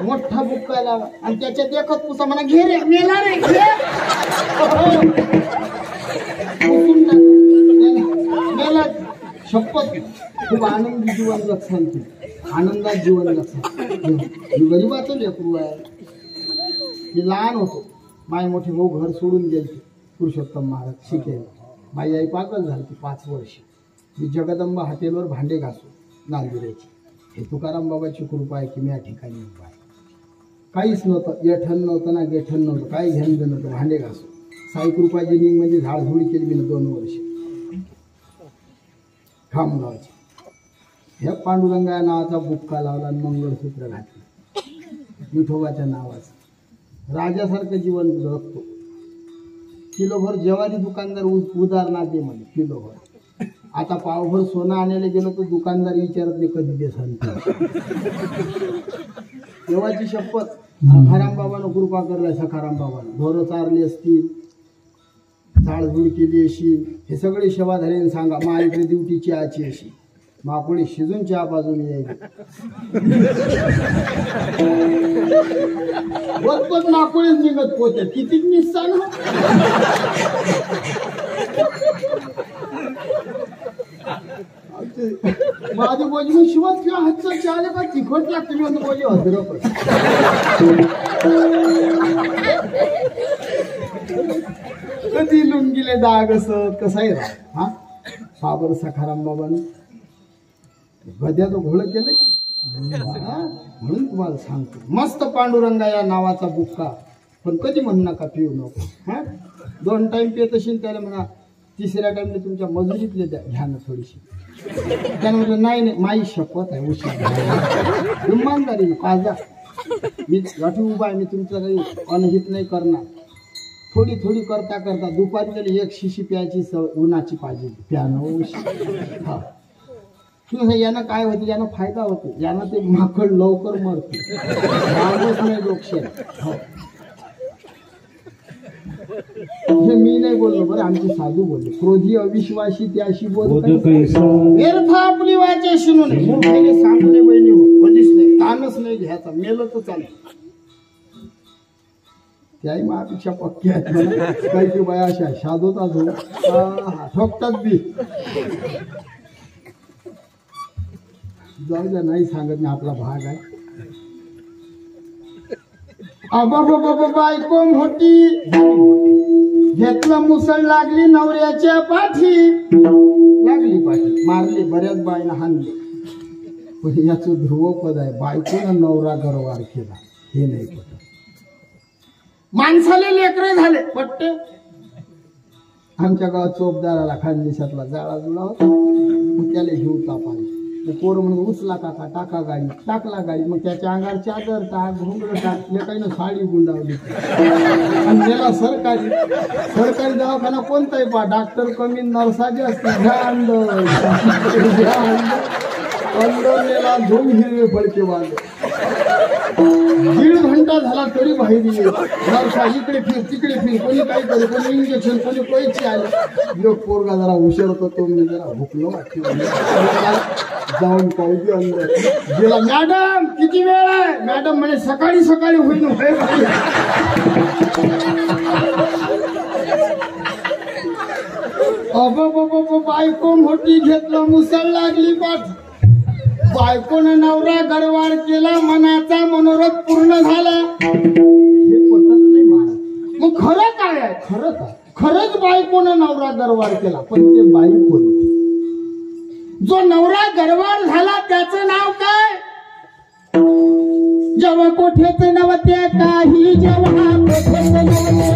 मोठा बुक्का लावा आणि त्याच्या देखत पुसा म्हणा घे रे मेला रे घे. मेला शपथ. खूप आनंदी जीवन जगसान तू, आनंदात जीवन जगसान. मी गरीबाचं लेकरू आहे. मी लहान होतो, माय मोठे भाऊ घर सोडून गेले पुरुषोत्तम महाराज शिकेल. माझी आई पागल झाली 5 वर्ष. मी जगदंबा हॉटेलवर भांडे घासू नांदुऱ्याची. हे तुकाराम बाबाची कृपा आहे की मी या ठिकाणी उभा आहे. काहीच नव्हतं, येठण नव्हतं ना गेठण नव्हतं, काही घेणं देणं नव्हतं. भांडे घासू साई कृपा जिनिंगमध्ये झाडझुडी केली मी 2 वर्ष खामगावची. ह्या पांडुरंगा नावाचा बुक्का लावला आणि मंगळसूत्र घातलं विठोबाच्या नावाचं. राजासारखं जीवन जगतो. किलोभर जेवारी दुकानदार उदाहरणा दे म्हणे किलोभर. आता पावभर सोनं आणायला गेलो तर दुकानदार विचारत नाही कधी देसान. देवाची शपथ. सखाराम बाबानं कृपा करलाय. सखाराम बाबानं ढोरं चारली असतील, झाडझुड केली अशी. हे सगळे सेवाधारीने सांगा. माझ्याकडे ड्युटी चहाची अशी माकोळी शिजून चहा बाजून यायची. बरोबर माकोळीच निघत पोहोचत. किती निस्सान. माझी बोजी शिवाय किंवा हातचं चहा का तिखट लागते. मी बोजी हजर कधी लुंगीले दाग असत कसं आहे रा. हा साबर सखाराम बाबांनी गद्याचं घोळ केलं म्हणून तुम्हाला सांगतो. मस्त पांडुरंगा या नावाचा बुक्का. पण कधी म्हणू नका पिऊ नको. 2 टाइम पित असेल त्याला म्हणा 3ऱ्या टाइमला तुमच्या मजुरीतले घ्या ना थोडीशी. त्याने म्हटलं नाही माझी शपथ आहे उशीर इमानदारी पाजा. मी गाठी उभा आहे. मी तुमचं काही अनहित नाही करणार. थोडी थोडी करता करता दुपारी त्याला 1 शिशी प्यायची उन्हाची पाहिजे प्यानं उशीर. हा यानं काय होते, यानं फायदा होतो. यानं ते माकड लवकर मरते. नाही लोकशाही. हे मी नाही बोललो बरं, आमचे साधू बोलले. क्रोधी अविश्वासी त्याशी बोलतो व्यर्थ आपली वाच्याशी नये. मोठ्याने सांगू नये बहिणी हो, कधीच नाही. ताणच नाही घ्यायचा. मेलं तर चालेल. त्याही माझ्यापेक्षा पक्की आहेत. काही की बाया अशा शादोतात हो ठोकतात बी. जाऊ द्या नाही सांगत नाही, आपला भाग आहे. बायको मोठी घेतलं मुसळ लागली नवऱ्याच्या पाठी. लागली पाठी मारली बऱ्याच बायना हाणली. पण याचं ध्रुवपद आहे बायकोनं नवरा गरवार केला. हे नाही पटत. माणसाले लेकरे झाले पट्टे. आमच्या गावात चोपदाराला खानदेशातला जाळा जुळा होता. मग त्याला घेऊ तापाने पोर म्हणून उचला काका टाका गाडी. टाकला गाडी. मग त्याच्या अंगावर चादर टाक घोंगडं टाक. लेकाईनं साडी गुंडावली. आणि त्याला सरकारी दवाखाना कोणताही पहा डॉक्टर कमी नर्सा जास्त. अंडरला 2 हिरवे फडके बांधले. 1.5 घंटा झाला तरी बाहेर येईल. नर्सा इकडे फिर तिकडे फिर. कोणी काही करे, कोणी इंजेक्शन, कोणी पैसे आले. जो पोरगा जरा हुशार होतो तो मी जरा भुकलो जाऊन पाहू दे अंदर गेला. मॅडम किती वेळ आहे. मॅडम म्हणे सकाळी सकाळी होईल. बायको मोठी घेतलं मुसळ लागली पाठ. बायकोनं नवरा गरवार केला. मनाचा मनोरथ पूर्ण झाला. हे पटत नाही महाराज. मग खरं काय आहे. खरं काय. खरंच बायकोनं नवरा गरवार केला. पण ते बाई कोणती. जो नवरा गरवार झाला त्याचं नाव काय. जेव्हा कोठेच नव्हते काही. जेव्हा कोठेच नव्हते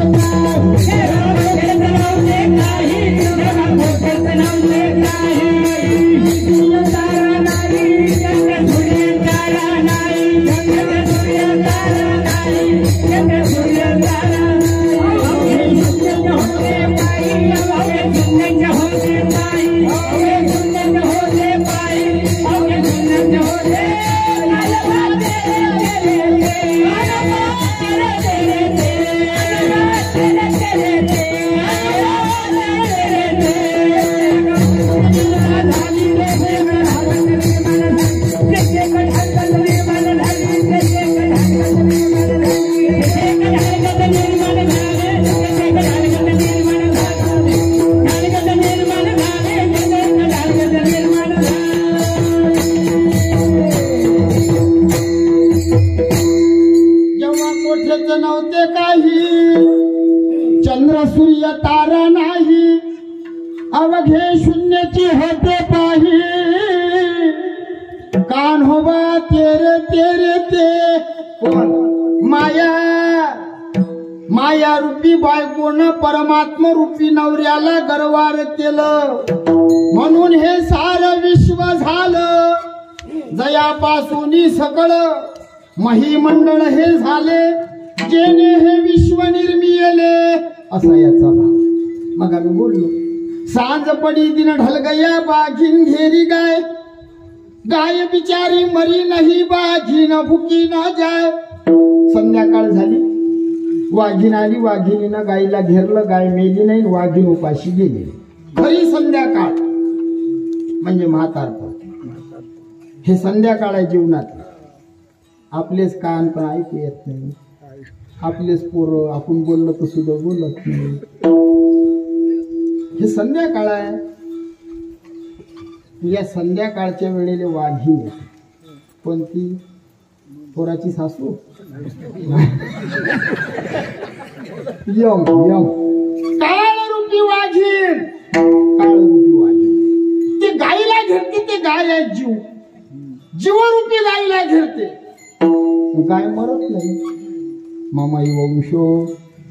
काही. सारा नाही अवघे शून्याची होते पाही कान होबा तेरे तेरे ते कोण माया माया रूपी बायकोनं परमात्मा रूपी नवऱ्याला गरवार केलं म्हणून हे सारं विश्व झालं जयापासून सकळ महिमंडळ हे झाले जेने हे विश्व निर्मिले असा याचा भाव मग आम्ही बोललो सांज पडी दिन ढल गया बाघीन घेरी गाय गाय बिचारी मरी नाही बाघीन भुकी न जाय संध्याकाळ झाली वाघीन आली वाघिनीनं गायीला घेरलं गाय मेली नाही वाघीन उपाशी गेली खरी संध्याकाळ म्हणजे म्हातारपण हे संध्याकाळ आहे जीवनातलं आपलेच कान पण ऐकू येत नाही आपलेच पोरं आपण बोललं तर सुद्धा बोलत नाही हे संध्याकाळ आहे या संध्याकाळच्या वेळेला वाघीण पण ती पोराची सासू यम यम काळरूपी वाघीण काळरूपी वाघीण ते गायीला घेरते ते गाय आहे जीव जीवरूपी गायीला घेरते गाय मरत नाही मामाई वंशो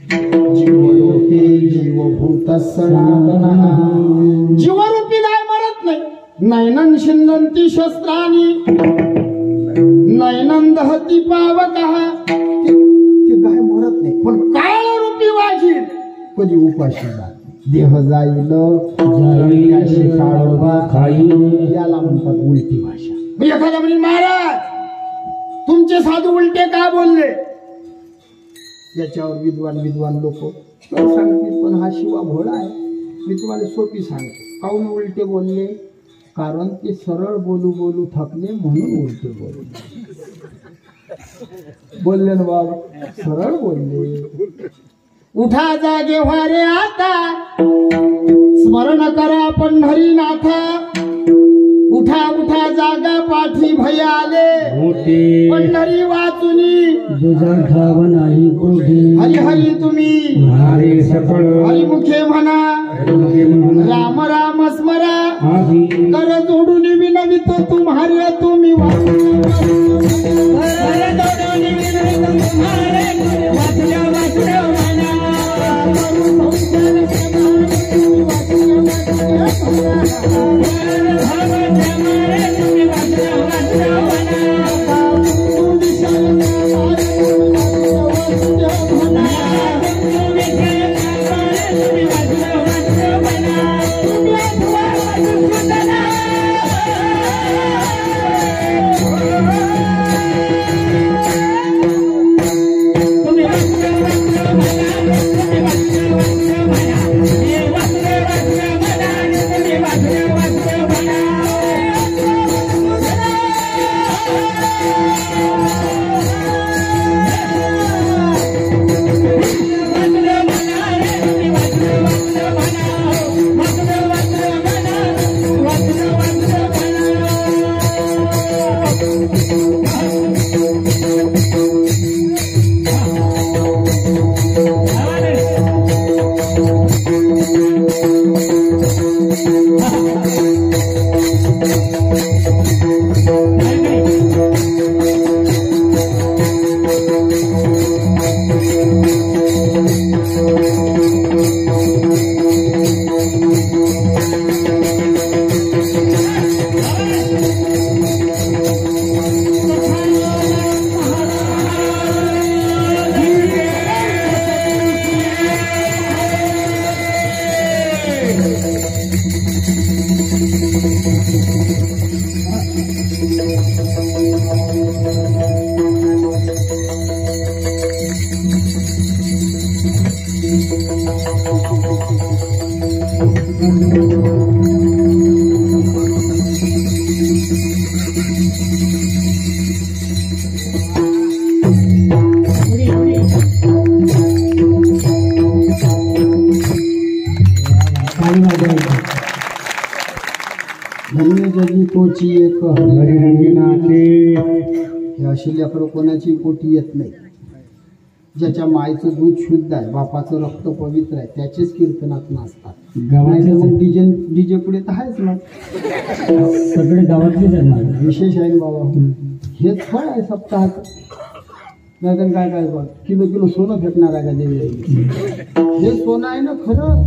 जीवलोके जीवभूत सनातनः जीवरूपी गाय मरत नाही नैनन शिंदंती शस्त्राणी नैनन दहती पावकः ती गाय मरत नाही पण काळरूपी वाघीण कधी उपाशी जात देह जाईल काळोबा खाईल याला म्हणतात उलटी भाषा एखादा म्हणजे महाराज तुमचे साधू उलटे का बोलले याच्यावर विद्वान लोक सांगतील पण हा शिवा भोळा आहे मी तुम्हाला सोपी सांगतो काहून उलटे बोलले कारण ते सरळ बोलू थकले म्हणून उलटे बोलले ना बाबा सरळ बोलले उठा जागे व्हारे आता स्मरण करा पंढरीनाथा उठा उठा जागा पाठी भया आले पंढरी वाचुनी नाही हरी हरी तुम्ही हरी मुखे म्हणा राम राम स्मरा कर जोडून विनवितो तुम्हारे तुम्ही कोची एक अशी लेकरं कोणाची पोटी येत नाही ज्याच्या मायचं दूध शुद्ध आहे, बापाचं रक्त पवित्र आहे, त्याचेच कीर्तनात नाचतात. गावातले मग डीजे पुढे तर आहेच ना, सगळे गावातलेच आहेत ना. विशेष आहे ना बाबा. हेच फळ आहे सप्ताहाचं. नाही तर काय काय बघ, किलो किलो सोनं फेकणार आहे का देवी? हे सोनं आहे ना खरं.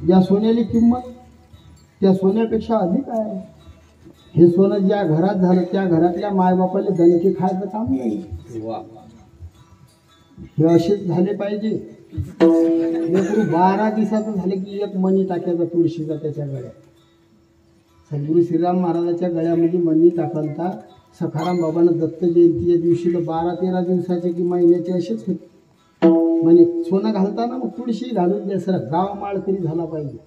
ज्या सोन्याची किंमत त्या सोन्यापेक्षा अधिक आहे. हे सोनं ज्या घरात झालं त्या घरातल्या मायबापाला दणके खायचं काम नाही. हे असेच झाले पाहिजे. 12 दिवसाचं झाले की एक मणी टाकायचा तुळशीचा त्याच्या गळ्यात. सद्गुरू श्रीराम महाराजाच्या गळ्यामध्ये मणी टाकलता. सखाराम बाबांना दत्त जयंतीच्या दिवशी तर 12-13 दिवसाचे की महिन्याचे असेच होते. म्हणजे सोनं घालताना मग तुळशी घालून द्या. सर गाव माळ तरी झाला पाहिजे.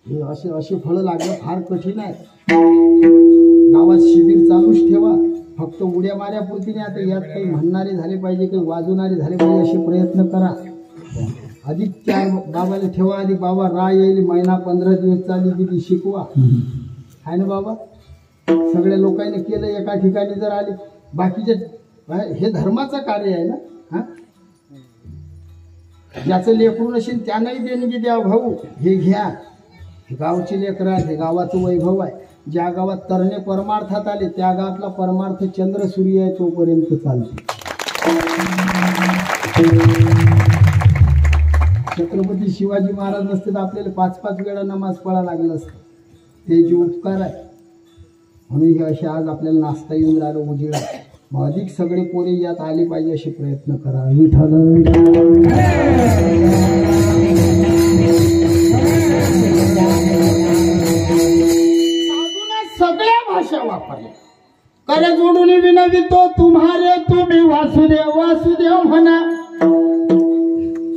हे असे फळं लागणं फार कठीण आहे. गावात शिबिर चालूच ठेवा. फक्त उड्या माऱ्यापुरती नाही. आता यात काही म्हणणारे झाले पाहिजे, काही वाजवणारे झाले पाहिजे, असे प्रयत्न करा. अधिक 4 बाबाला ठेवा. अधिक बाबा येईल महिना 15 दिवस चालली किती शिकवा. आहे ना बाबा. सगळ्या लोकांनी केलं एका ठिकाणी जर आले. बाकीचे हे धर्माचं कार्य आहे ना. हा, ज्याचं लेकरू नसेल त्यानंही देणगी द्या. भाऊ हे घ्या. हे गावची लेकरं आहे, हे गावाचं वैभव आहे. ज्या गावात तरणे परमार्थात आले त्या गावातला परमार्थ चंद्र सूर्य आहे तोपर्यंत चालते. छत्रपती शिवाजी महाराज नसते तर आपल्याला 5-5 वेळा नमाज पळा लागलं असतं. ते जे उपकार आहे म्हणून हे असे आज आपल्याला नाचता येऊन राहिलं उजेडा. मग अधिक सगळे पोरे यात आले पाहिजे असे प्रयत्न करा. विठ्ठल सगळ्या भाषा वापरल्या. कर जोडून विनवितो तुम्हारे तुम्ही वासुदेव वासुदेव म्हणा.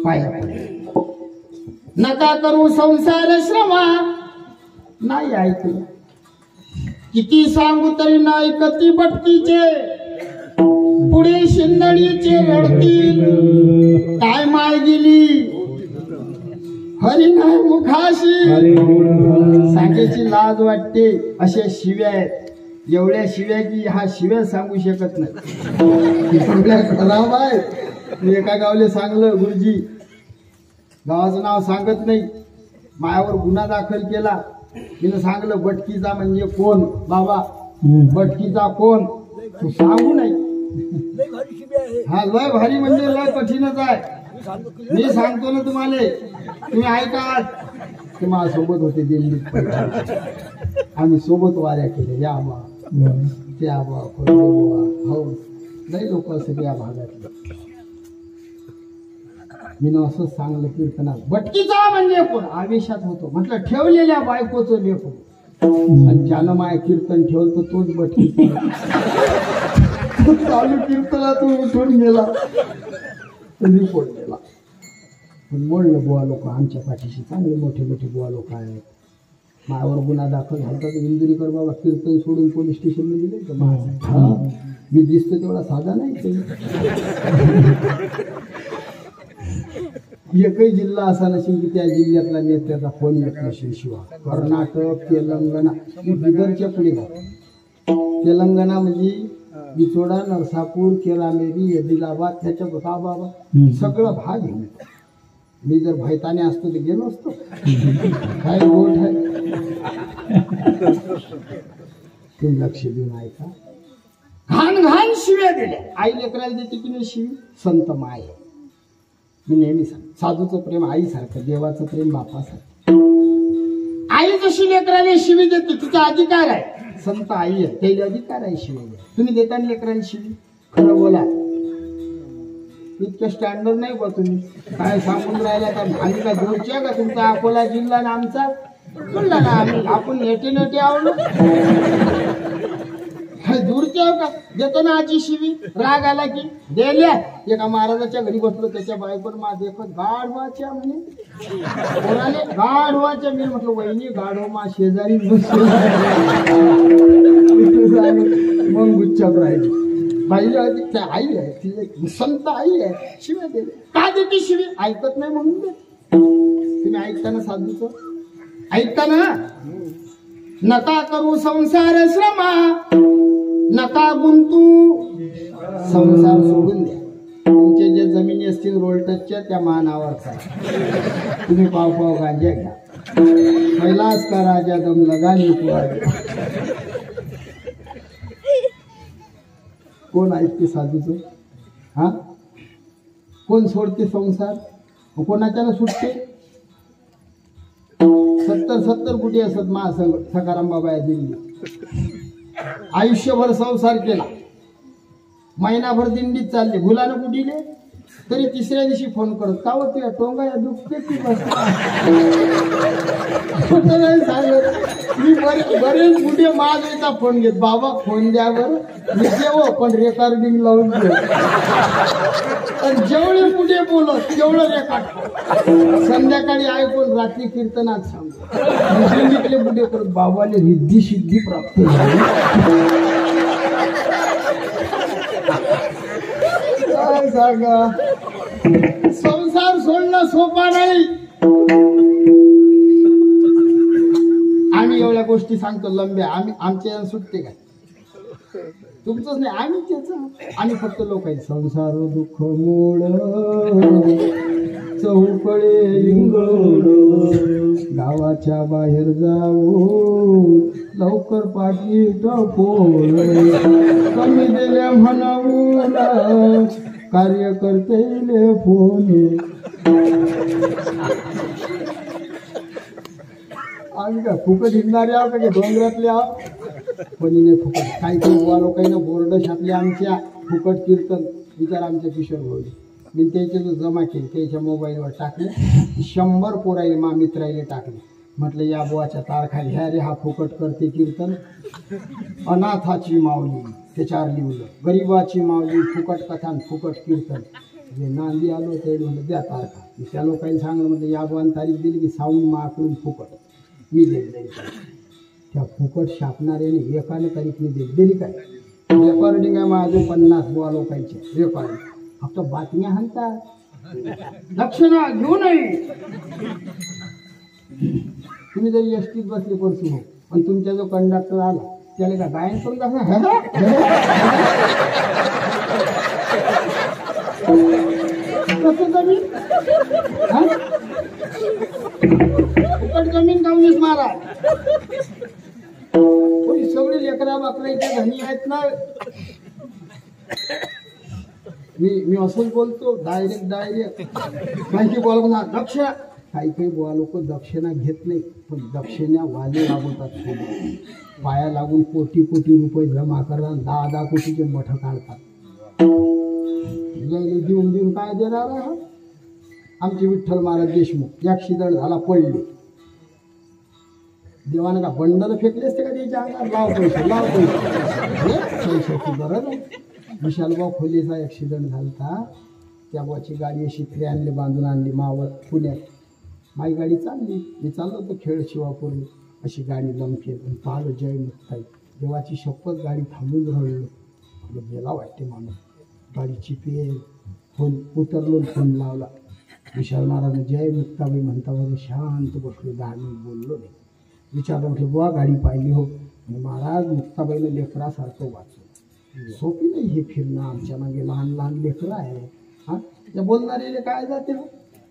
पाया नका करू संसार श्रमा. नाही ऐकलं. किती सांगू तरी नाही ऐकती भटकीचे. पुढे शिंदडीचे रडतील. काय माय गेली हरी नाही मुखाशी. सांगायची लाज वाटते. अशा शिव्या आहेत. एवढ्या शिव्या की हा शिव्या सांगू शकत नाही. राम आहे. मी एका गावले सांगलं गुरुजी गावाचं नाव सांगत नाही. मायावर गुन्हा दाखल केला. तिनं सांगलं भटकीचा म्हणजे कोण बाबा. भटकीचा कोण तू सांगू नाही. हा लय भारी म्हणजे लय कठीणच आहे. मी सांगतो ना तुम्हाला. तुम्ही ऐका. ते माझ्यासोबत होते दिल्लीत. आम्ही सोबत वाऱ्या केल्या. या बा त्या बा हो लय लोक असं या भागातले. मी असं सांगलं कीर्तनात भटकीचा म्हणजे कोण. आवेशात होतो. म्हटलं ठेवलेल्या बायकोचं लेखो. आणि ज्यानं माय कीर्तन ठेवलं तर तोच भटकीचा. चालू कीर्तनातून उठून गेला. रिपोर्ट केला. पण बोललं बुवा लोक आमच्या पाठीशी चांगले मोठे मोठे बुवा लोक आहेत. मायावर गुन्हा दाखल झाला तर इंदुरीकर बाबा कीर्तन सोडून पोलीस स्टेशनला गेले तर मी दिसतो तेवढा साधा नाही. एकही जिल्हा असा नसेल की त्या जिल्ह्यातला नेत्याचा फोन येत नसेल. शिवाय कर्नाटक तेलंगणा बिदरच्या पुढे तेलंगणा म्हणजे बिचोडा नरसापूर केरामेरी आदिलाबाद त्याच्या बाबा सगळं भाग घेऊन. मी जर भैताने असतो तर गेलो असतो. काय गोठ आहे ते लक्ष देऊन ऐका. घाण घाण शिव्या दिल्या. आई लेकराला देते की नाही शिवी. संत माय. मी नेहमी सांग साधूचं प्रेम आईसारखं, देवाचं प्रेम बापासारखं. आई जशी लेकराला शिवी देते तिचा अधिकार आहे. संत आई आहे त्याला अधिकार आहे शिवी द्या. तुम्ही देताना लेकराला शिवी खरं बोला. इतकं स्टँडर्ड नाही बा तुम्ही. काय सांगून राहिला का. आम्ही का दूरच्या का तुमचा अकोला जिल्हा ना आमचा बोलला ना. आम्ही आपण नेटे नेटे आवडलो दूरच्या का. देतो ना आजी शिवी. राग आला की द्यायला. एका महाराजाच्या घरी बसलो त्याच्या बायकोर मा देखत गाढवाच्या म्हणे. कोणाने गाढवाच्या. मी म्हटलं वहिनी गाढव मा शेजारी मग गुच्छात राहिली. बाई आई आहे ती संत आई आहे. शिव्या दिले का देते शिवी. ऐकत नाही म्हणून दे. तुम्ही ऐकता ना साधूचं. ऐकता ना. नका करू संसार श्रमा. नका गुंतू. संसार सोडून द्या. असतील रोल्टच्या त्या मानावर करा. तुम्ही पाव पाव गांजा घ्या. कैलास का राजा दम लगाने को आया. कोण ऐकते साधूचं? हा, कोण सोडते संसार? कोणाच्यानं सुटते? 70 कुठे असत महासंघ सकाराम बाबा या दिंडी. आयुष्यभर संसार केला, महिनाभर दिंडीत चालले, भुलानं कुठीले तरी तिसऱ्या दिवशी फोन करत, का होती टोंगा या दुखते ती नाही सांगत. मी बरेच कुठे माझा फोन घेत, बाबा फोन द्या बरं, मी देवो पण रेकॉर्डिंग लावून देऊ. पण जेवढे कुठे बोलत तेवढं रेकॉर्ड, संध्याकाळी ऐकून रात्री कीर्तनात सांगतो. कुठे करत बाबाने रिद्धी सिद्धी प्राप्त झाली. काय सांगा, संसार सोडणं सोपा नाही. आम्ही एवढ्या गोष्टी सांगतो लंब्या, आम्ही आमच्या सुटते काय? तुमचंच नाही, आम्ही त्याच. आम्ही फक्त लोक आहेत. संसार दुःख मूळ चौकडे इंगळ, गावाच्या बाहेर जाऊ लवकर पाकिट पोळ, कमी दिल्या म्हणावून कार्यकर्ते फोन. आम्ही का फुकट हिंडणारे आहोत का डोंगरातले आहोत? कोणी नाही फुकट. काही काही लोकांना बोर्ड छापले आमच्या फुकट कीर्तन. विचार आमच्या किशोर भाऊ, मी त्याचे जो जमा केले त्याच्या मोबाईलवर टाकले. 100 पोराईले मा मित्राईले टाकले. म्हटलं या बुवाच्या तारखा घ्या रे, हा फुकट करते कीर्तन. अनाथाची माऊली त्याच्यावर लिहिलं, गरीबाची माऊली फुकट कथान फुकट कीर्तन. जे नांदी आलो ते म्हणलं द्या तारखा. त्या लोकांनी सांगलं, म्हटलं या बुवाने तारीख दिली की साऊंड माकडून फुकट मी दिली. त्या फुकट शापणाऱ्याने एकाने तारीख मी दिली काय? रेकॉर्डिंग आहे माझे 50 बुवा लोकांचे रेकॉर्डिंग. फक्त बातम्या हाणतात, लक्षणा घेऊ नये. तुम्ही जरी एसटीत बसले परसू हो, पण तुमचा जो कंडक्टर आला त्याला का गायन करून दाखवा. कसं जमीन फुकट जमीन गावनीच मारा. सगळे लेकरा बाकरा इथे धनी आहेत ना. मी असंच बोलतो डायरेक्ट माहिती बोला दक्षिणा. काही काही बुवा लोक दक्षिणा घेत नाही, पण दक्षिणा वाले लागवतात. पाया लागून कोटी रुपये जमा करतात, 10 कोटीचे मठ काढतात. देऊन काय देणार आहे? आमचे विठ्ठल महाराज देशमुख ॲक्सिडेंट झाला, पडले. देवाने का बंडल फेकले असते का त्याच्या अंगात? लाव पैशाची गरज आहे. विशालभाऊ खोलेचा ॲक्सिडेंट झाला. त्या बुवाची गाडी अशी फ्रॅनले बांधून आणली मावळ पुण्यात. माझी गाडी चालली, मी चाललो होतो खेळ शिवापूरला. अशी गाडी लंफे पाहिलं जय मुक्ताई. देवाची शपथ गाडी थांबून राहिलो. गेला वाटते माणूस. गाडीची पेर फोन उतरलो, फोन लावला. विशाल महाराज जय मुक्ताबाई म्हणता बघ. शांत बसलो, 10 मिनिट बोललो नाही. विचारलं, म्हटलं बुवा गाडी पाहिली हो? महाराज मुक्ताबाईला लेकरासारखं वाचलं. सोपी नाही हे फिरणं, आमच्या मागे लहान लेकरं आहे. हा, त्या बोलणारे काय जाते हो?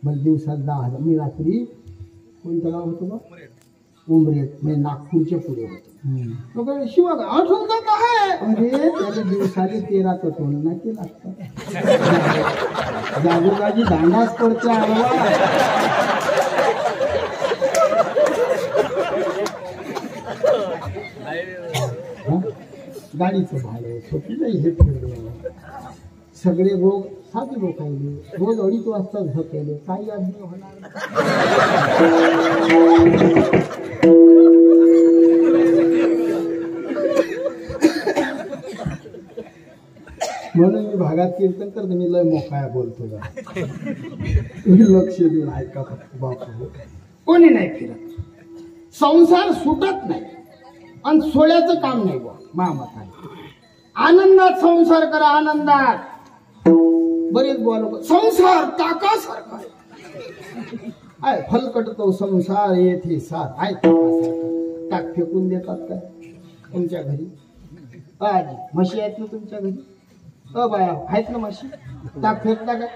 मला दिवसात 10,000. मी रात्री कोणतं गाव होतं बा? उमरेत, म्हणजे नागपूरच्या पुढे होतं. शिवा आठवतं काय? अरे त्याच्या दिवसाले 13 टोलना ते लागतात. जागोजागी दांडाच पडते आम्हाला. गाडीचं भाडं सोपी नाही हे फिरणं. सगळे रोग साधे लोक आहे. रोज 2:30 वाजता झोपले, काही अभ्यास होणार. म्हणून मी भागात कीर्तन करतो. मी लय मोकाया बोलतो. तुम्ही लक्ष देऊन ऐका फक्त. बापू कोणी नाही फिरत. संसार सुटत नाही आणि सोळ्याचं काम नाही बा मामात. आनंदात संसार करा, आनंदात. बरेच बुवा लोक संसार ताकासारखा आहे, फलकटतो संसार येथे सार आहे. ताक फेकून देतात काय तुमच्या घरी? आजी म्हशी आहेत ना तुमच्या घरी? बाया आहेत ना म्हशी? ताक फेकता काय?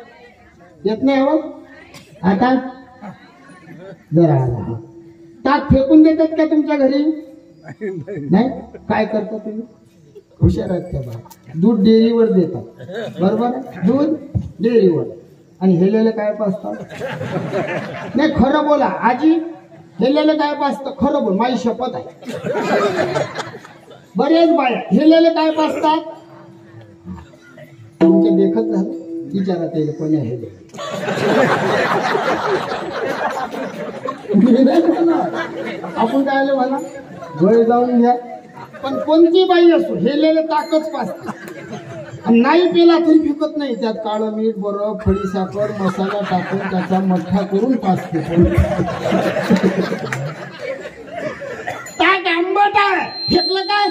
येत नाही आवाज? आता जरा आला. ताक फेकून देतात का तुमच्या घरी? नाही. काय करता तुम्ही? हुशार आहेत त्या बा. दूध डेअरीवर देतात, बरोबर? दूध डेअरीवर. आणि हेलेलं काय पाजतात? नाही, खरं बोला आजी, हेलेलं काय पाजतं? खरं बोल, माझी शपथ आहे. बरेच बाया हेलेलं काय पाजतात? तुमच्या देखत झालं विचारात येईल कोणी हेले. आपण काय आलं म्हणा, गळ जाऊन घ्या. पण कोणती बाई असो हेलेलं ताकच पाजते. नाही पेला तरी फिकत नाही. त्यात काळं मीठ, बरं, खडी साखर, मसाला टाकून त्याचा मठ्ठा करून पाजते. ताक आंबट आहे, फेकलं काय?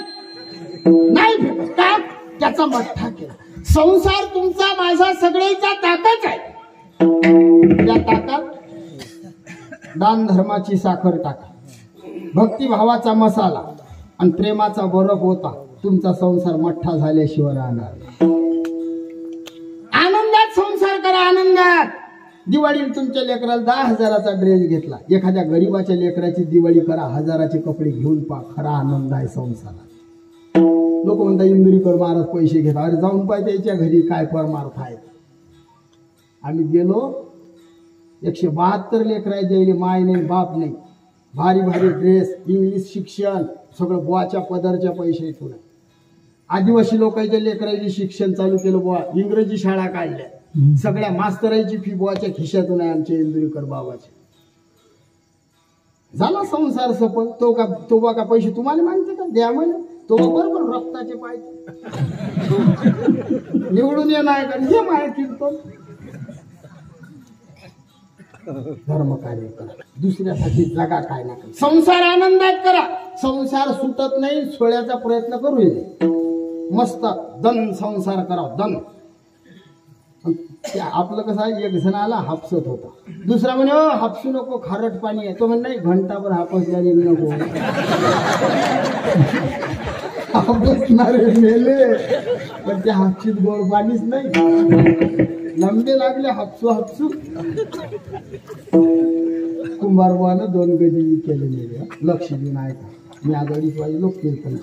नाही फेकत. ताक त्याचा मठ्ठा केला. संसार तुमचा माझा सगळ्याचा ताकच आहे. त्या ताकात दान धर्माची साखर टाका, भक्तिभावाचा मसाला आणि प्रेमाचा बरफ होता. तुमचा संसार मठ्ठा झाल्याशिवाय राहणार. आनंदात संसार करा, आनंदात. दिवाळीला तुमच्या लेकराला 10,000चा ड्रेस घेतला, एखाद्या गरीबाच्या लेकराची दिवाळी करा, 1000चे कपडे घेऊन पा. खरा आनंद आहे संसारात. लोक म्हणतात इंदुरीकर महाराज पैसे घेतात. अरे जाऊन पाय त्याच्या घरी काय परमार्थ आहे. आम्ही गेलो, 172 लेकराय द्यायले, माय नाही बाप नाही, भारी भारी ड्रेस, इंग्लिश शिक्षण सगळं बुवाच्या पदरच्या पैसे इथून. आदिवासी लोकांच्या लेकरांचे शिक्षण चालू केलं, बुवा इंग्रजी शाळा काढल्या, सगळ्या मास्तरांची फी बुवाच्या खिशातून आहे आमच्या इंदुरीकर बाबाचे. झाला संसार सफल. तो बा का पैसे तुम्हाला मानते का? द्या म्हणे. तो बरोबर रक्ताचे पाहिजे निवडून येणार का? हे माय कीर्तन. धर्म कार्य करा, दुसऱ्यासाठी जगा, काय ना काय. संसार आनंदात करा. संसार सुटत नाही, सोळ्याचा प्रयत्न करू नये. मस्त दन संसार करा, दन. आपलं कसं आहे, एक जण आला हापसत होता, दुसरा म्हणे हापसू नको, खारट पाणी आहे. तो म्हणे नाही, घंटाभर हापसल्याने नको. हापसणारे मेले, पण त्या हापशीत गोड पाणीच नाही. लंबे लागले हापसू हापसू. कुंभारबानं 2 गदी केले मेले. लक्ष देऊन ऐका, मी आज 2.5 वाजे लोक कीर्तन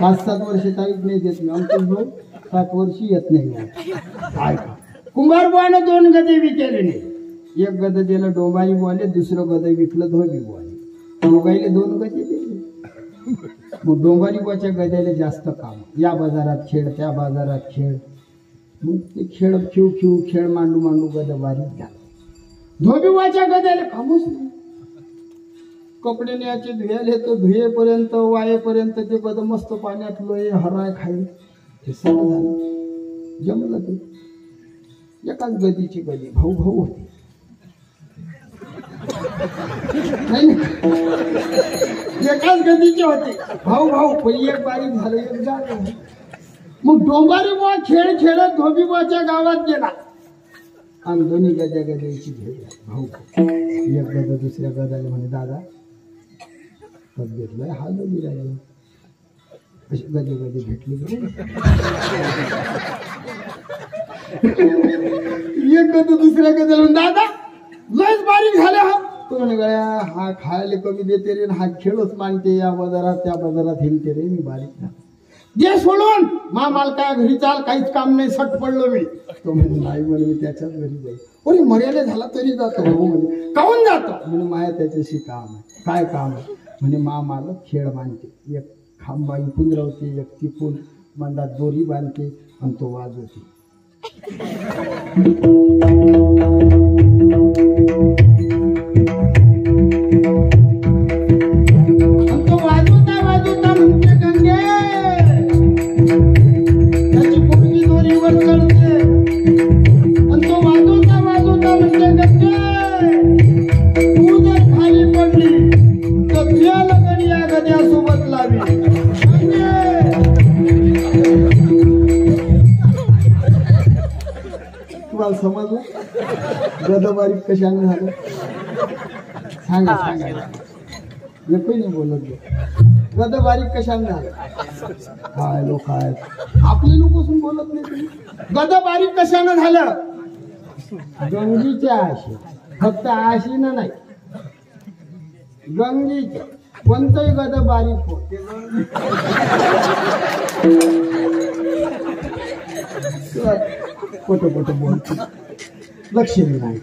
5-7 वर्ष तारीख नाही देत मी. अंकुश भाऊ 7 वर्षी येत नाही. ऐका, कुंभारबानं 2 गदे विकेले नाही. एक गद दिलं डोंबारी बोले, दुसरं गद विकलं धोबी बोले. दोघाईले 2 गदे दिले. मग डोंबारी बोच्या गद्याला जास्त काम, या बाजारात खेळ, त्या बाजारात खेळ. मग ते खेळ खेळ मांडू मांडू गद बारीक झालं. धोबीवाच्या गद्याला खामूच नाही. कपडे न्यायचे धुयाले, तो धुयेपर्यंत वायेपर्यंत ते गद मस्त पाण्यात लोये हराय खाईल. हे सगळं झालं, जमलं. ते एकाच गदीची गदी भाऊ भाऊ होते. एकाच गदीचे होते भाऊ भाऊ, पण एक बारीक झालं, एक झालं. मग डोंबारी बुवा खेळ खेळत धोबीबाच्या गावात गेला आणि दोन्ही गद्याची भेट. भाऊ एक गदा दुसऱ्या गदाला म्हणे, दादा तब्येतलाय हा दोन्ही राहिला. अशी गदे भेटली. एक गद दुसऱ्या गदाला म्हणे, दादा लयच बारीक झाले हा. तो म्हणे, गळ्या हा खायला कमी देते रे, हा खेळच मानते, या बाजारात त्या बाजारात हिंडते रे, मी बारीक ना. जे सोडून मा मालका घरी चाल, काहीच काम नाही, सट पडलो मी. तो म्हणजे नाही म्हणे, मी त्याच्याच घरी जाईल. अरे मर्यादा झाला तरी जातो. हो म्हणजे, काहून जातो? म्हणजे माया त्याच्याशी काम आहे. काय काम आहे? म्हणजे मा मालक खेळ बांधते, एक खांबा इकून राहते, एक तिकून मंदात दोरी बांधते आणि तो वाजवते. समजलं गद बारीक कशाने झालं? सांगा सांगा. एकही नाही बोलत. गद बारीक कशाने झालं? काय लोक आहेत, आपले लोक असून बोलत नाही तुम्ही. गद बारीक कशाने झालं? गंगीच्या आशी, फक्त आशी ना नाही, गंगीच्या कोणतंही गद बारीक हो कोट कोट बोलतो, लक्ष्मी नाही.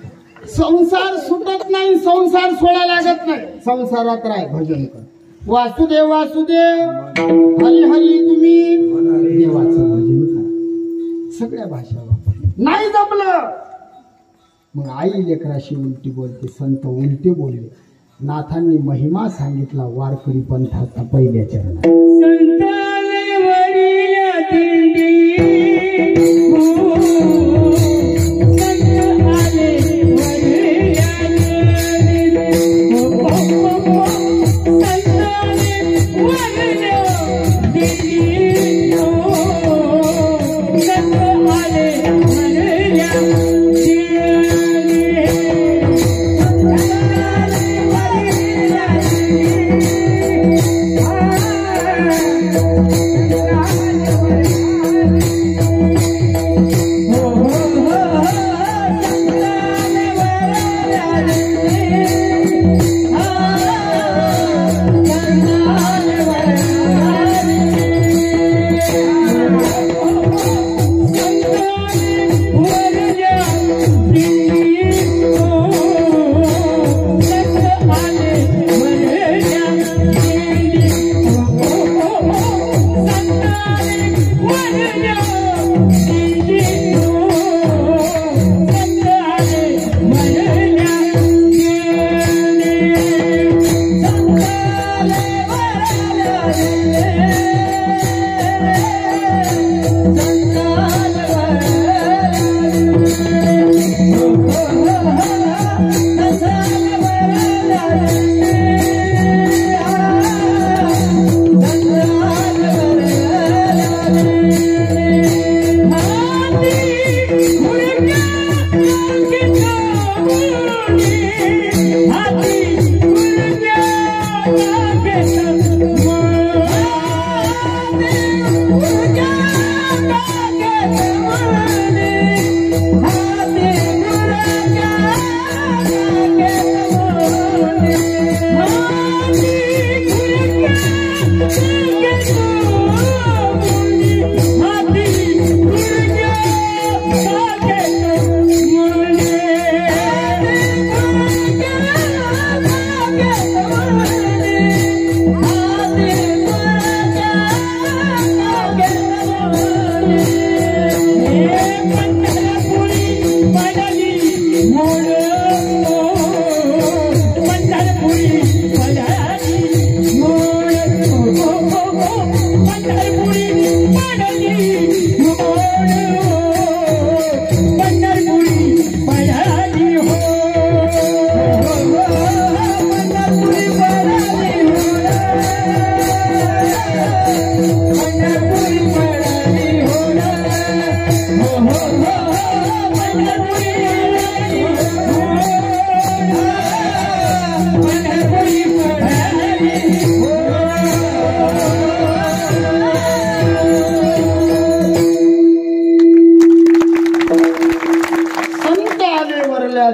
संसार सुटत नाही, संसार सोडा लागत नाही. संसारात राह, भजन कर. वासुदेव वासुदेव हरी हरी, तुम्ही देवाचं भजन करा. सगळ्या भाषा वापर. नाही जमलं मग आई लेकराशी उलटी बोलते, संत उलटे बोलले. नाथांनी महिमा सांगितला वारकरी पंथाचा पहिल्या चरणात.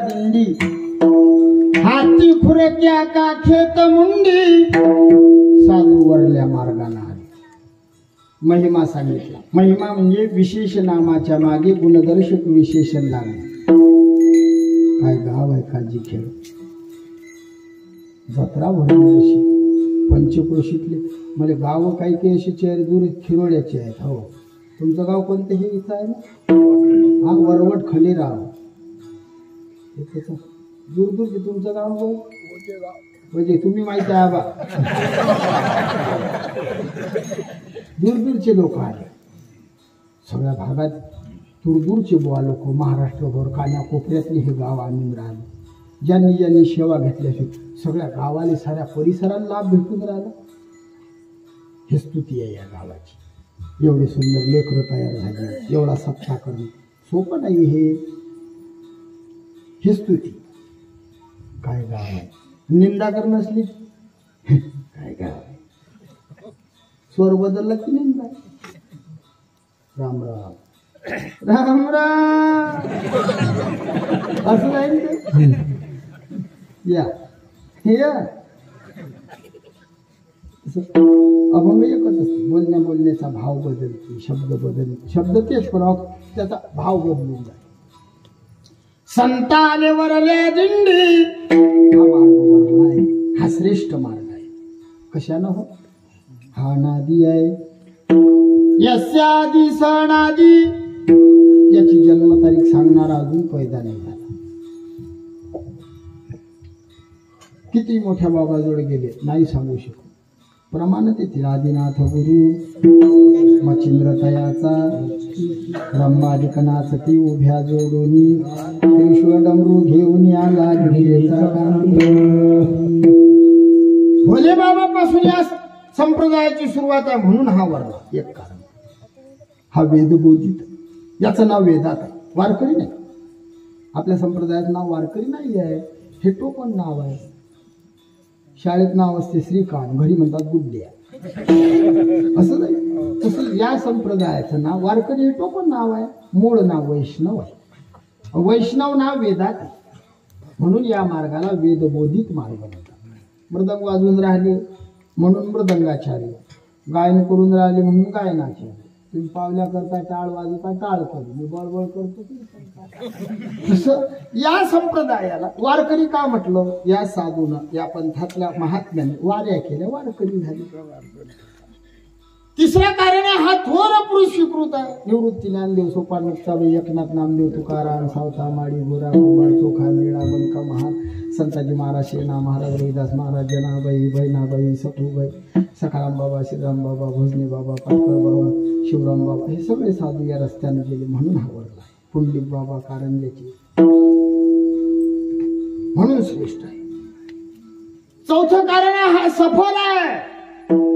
दिंडी हाती खुरक्या का खेत मुंडी, साधू वरल्या मार्गाने आले. महिमा सांगितला. महिमा म्हणजे विशेष नामाच्या मागे गुणदर्शक विशेषण लागणे. काय गाव आहे काजी खेळ, जत्रा भरली पंचक्रोशीतले. मला गाव काही काही अशी चेहरे दूर खिरोड्याचे आहेत. हो, तुमचं गाव कोणतं हे इथं आहे ना? हा वरवट खंडेराव. दूर दूर तुमचं गाव म्हणजे तुम्ही माहिती आहे बा. दूरदूरचे लोक आले. सगळ्या भागात दूरदूरचे बुवा लोक, महाराष्ट्रभर कानाकोपऱ्यातले हे गाव आणून राहिले. ज्यांनी ज्यांनी सेवा घेतल्याशी सगळ्या गावाला, साऱ्या परिसराला लाभ भेटून राहिला. हे स्तुती आहे या गावाची. एवढे सुंदर लेकरं तयार झाले, एवढा सप्ताह करणं सोपं नाही. हे स्तुती. काय गाव आहे, निंदा करणं असली काय गाव आहे. स्वर बदलला की निंदा. राम राम. राम राम असं नाही ते. या अभंग एकच असते. बोलण्याचा भाव बदलते, शब्द बदलते, शब्द तेच पण त्याचा भाव बदलून जातो. संताले वरल्या दिंडी हा मार्ग वरला आहे, हा श्रेष्ठ मार्ग आहे. कशानं हो? हा नादी आहे. यस्यादी सणादी याची जन्मतारीख सांगणारा अजून पैदा नाही झाला. किती मोठ्या बाबाजवळ गेले नाही सांगू शकू. प्रमाणात येतील. आदिनाथ गुरु मच्छिंद्र तयाचा ब्रह्मादिकनाच ती उभ्या जोडोनी त्रिशूळ डमरू घेऊन आला भोले बाबापासून या संप्रदायाची सुरुवात आहे म्हणून हा वरला. एक कारण हा वेदबोधित, याचं नाव वेदात आहे, वारकरी नाही. आपल्या संप्रदायाचं नाव वारकरी नाही आहे, हे टोपण नाव आहे. शाळेत नाव असते श्रीकांत, घरी म्हणतात गुड्ड्या. असं नाही. तसं या संप्रदायाचं नाव वारकरी हे टोपण नाव आहे, मूळ नाव वैष्णव आहे. वैष्णव नाव वेदात आहे म्हणून या मार्गाला वेदबोधित मार्ग म्हणतात. मृदंग वाजवून राहिले म्हणून मृदंगाचार्य, गायन करून राहिले म्हणून गायनाचार्य. तुम्ही पावल्या करता टाळ वाजवता टाळ करू, मी बळबळ करतो. तसं या संप्रदायाला वारकरी का म्हटलं? या साधून या पंथातल्या महात्म्याने वाऱ्या केल्या, वारकरी झाली. तिसरं कारण आहे हा थोर पुरुष स्वीकृत आहे. निवृत्ती ज्ञानदेव, सोपान मुक्ताबाई, एकनाथ नामदेव, तुकाराम, सावता माळी, गोरा कुंभार, चोखा, मेळा, बंका, महान, संताजी महाराज, शेना महाराज, रविदास महाराज, जनाबाई, बहिणाबाई, सखूबाई, सखाराम बाबा, श्रीराम बाबा, भोजने बाबा, पाटकर बाबा, शिवराम बाबा, हे सगळे साधू या रस्त्याने गेले म्हणून हा वरला. पुंडलिक बाबा कारंज्याचे म्हणून श्रेष्ठ आहे. चौथं कारण आहे हा सफल आहे.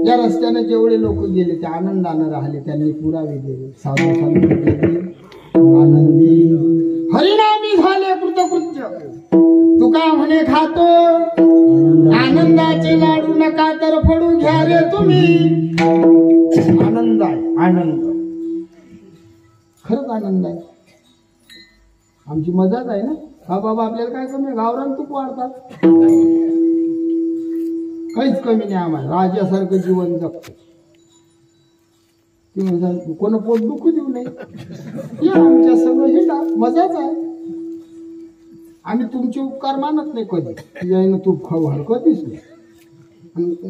या रस्त्याने जेवढे लोक गेले ते आनंदानं राहिले, त्यांनी पुरावे दिले. साधू संत गेले आनंदी, हरिनामी झाले कृतकृत्य. तुका म्हणे खातो आनंदाचे लाडू, नका तर फडू घ्या रे तुम्ही. आनंद आहे, आनंद, खरंच आनंद आहे. आमची मजाच आहे ना. हा बाबा आपल्याला काय कमी, गावरान तूप वाढतात, काहीच कमी नाही आम्हाला. राजासारखं जीवन जगतो. कोण पोट दुखू देऊ नये. या आमच्या सगळं हिंडा, मजाच आहे. आम्ही तुमचे उपकार मानत नाही कधी. यायनं तूप खाऊ हर कधीच नाही.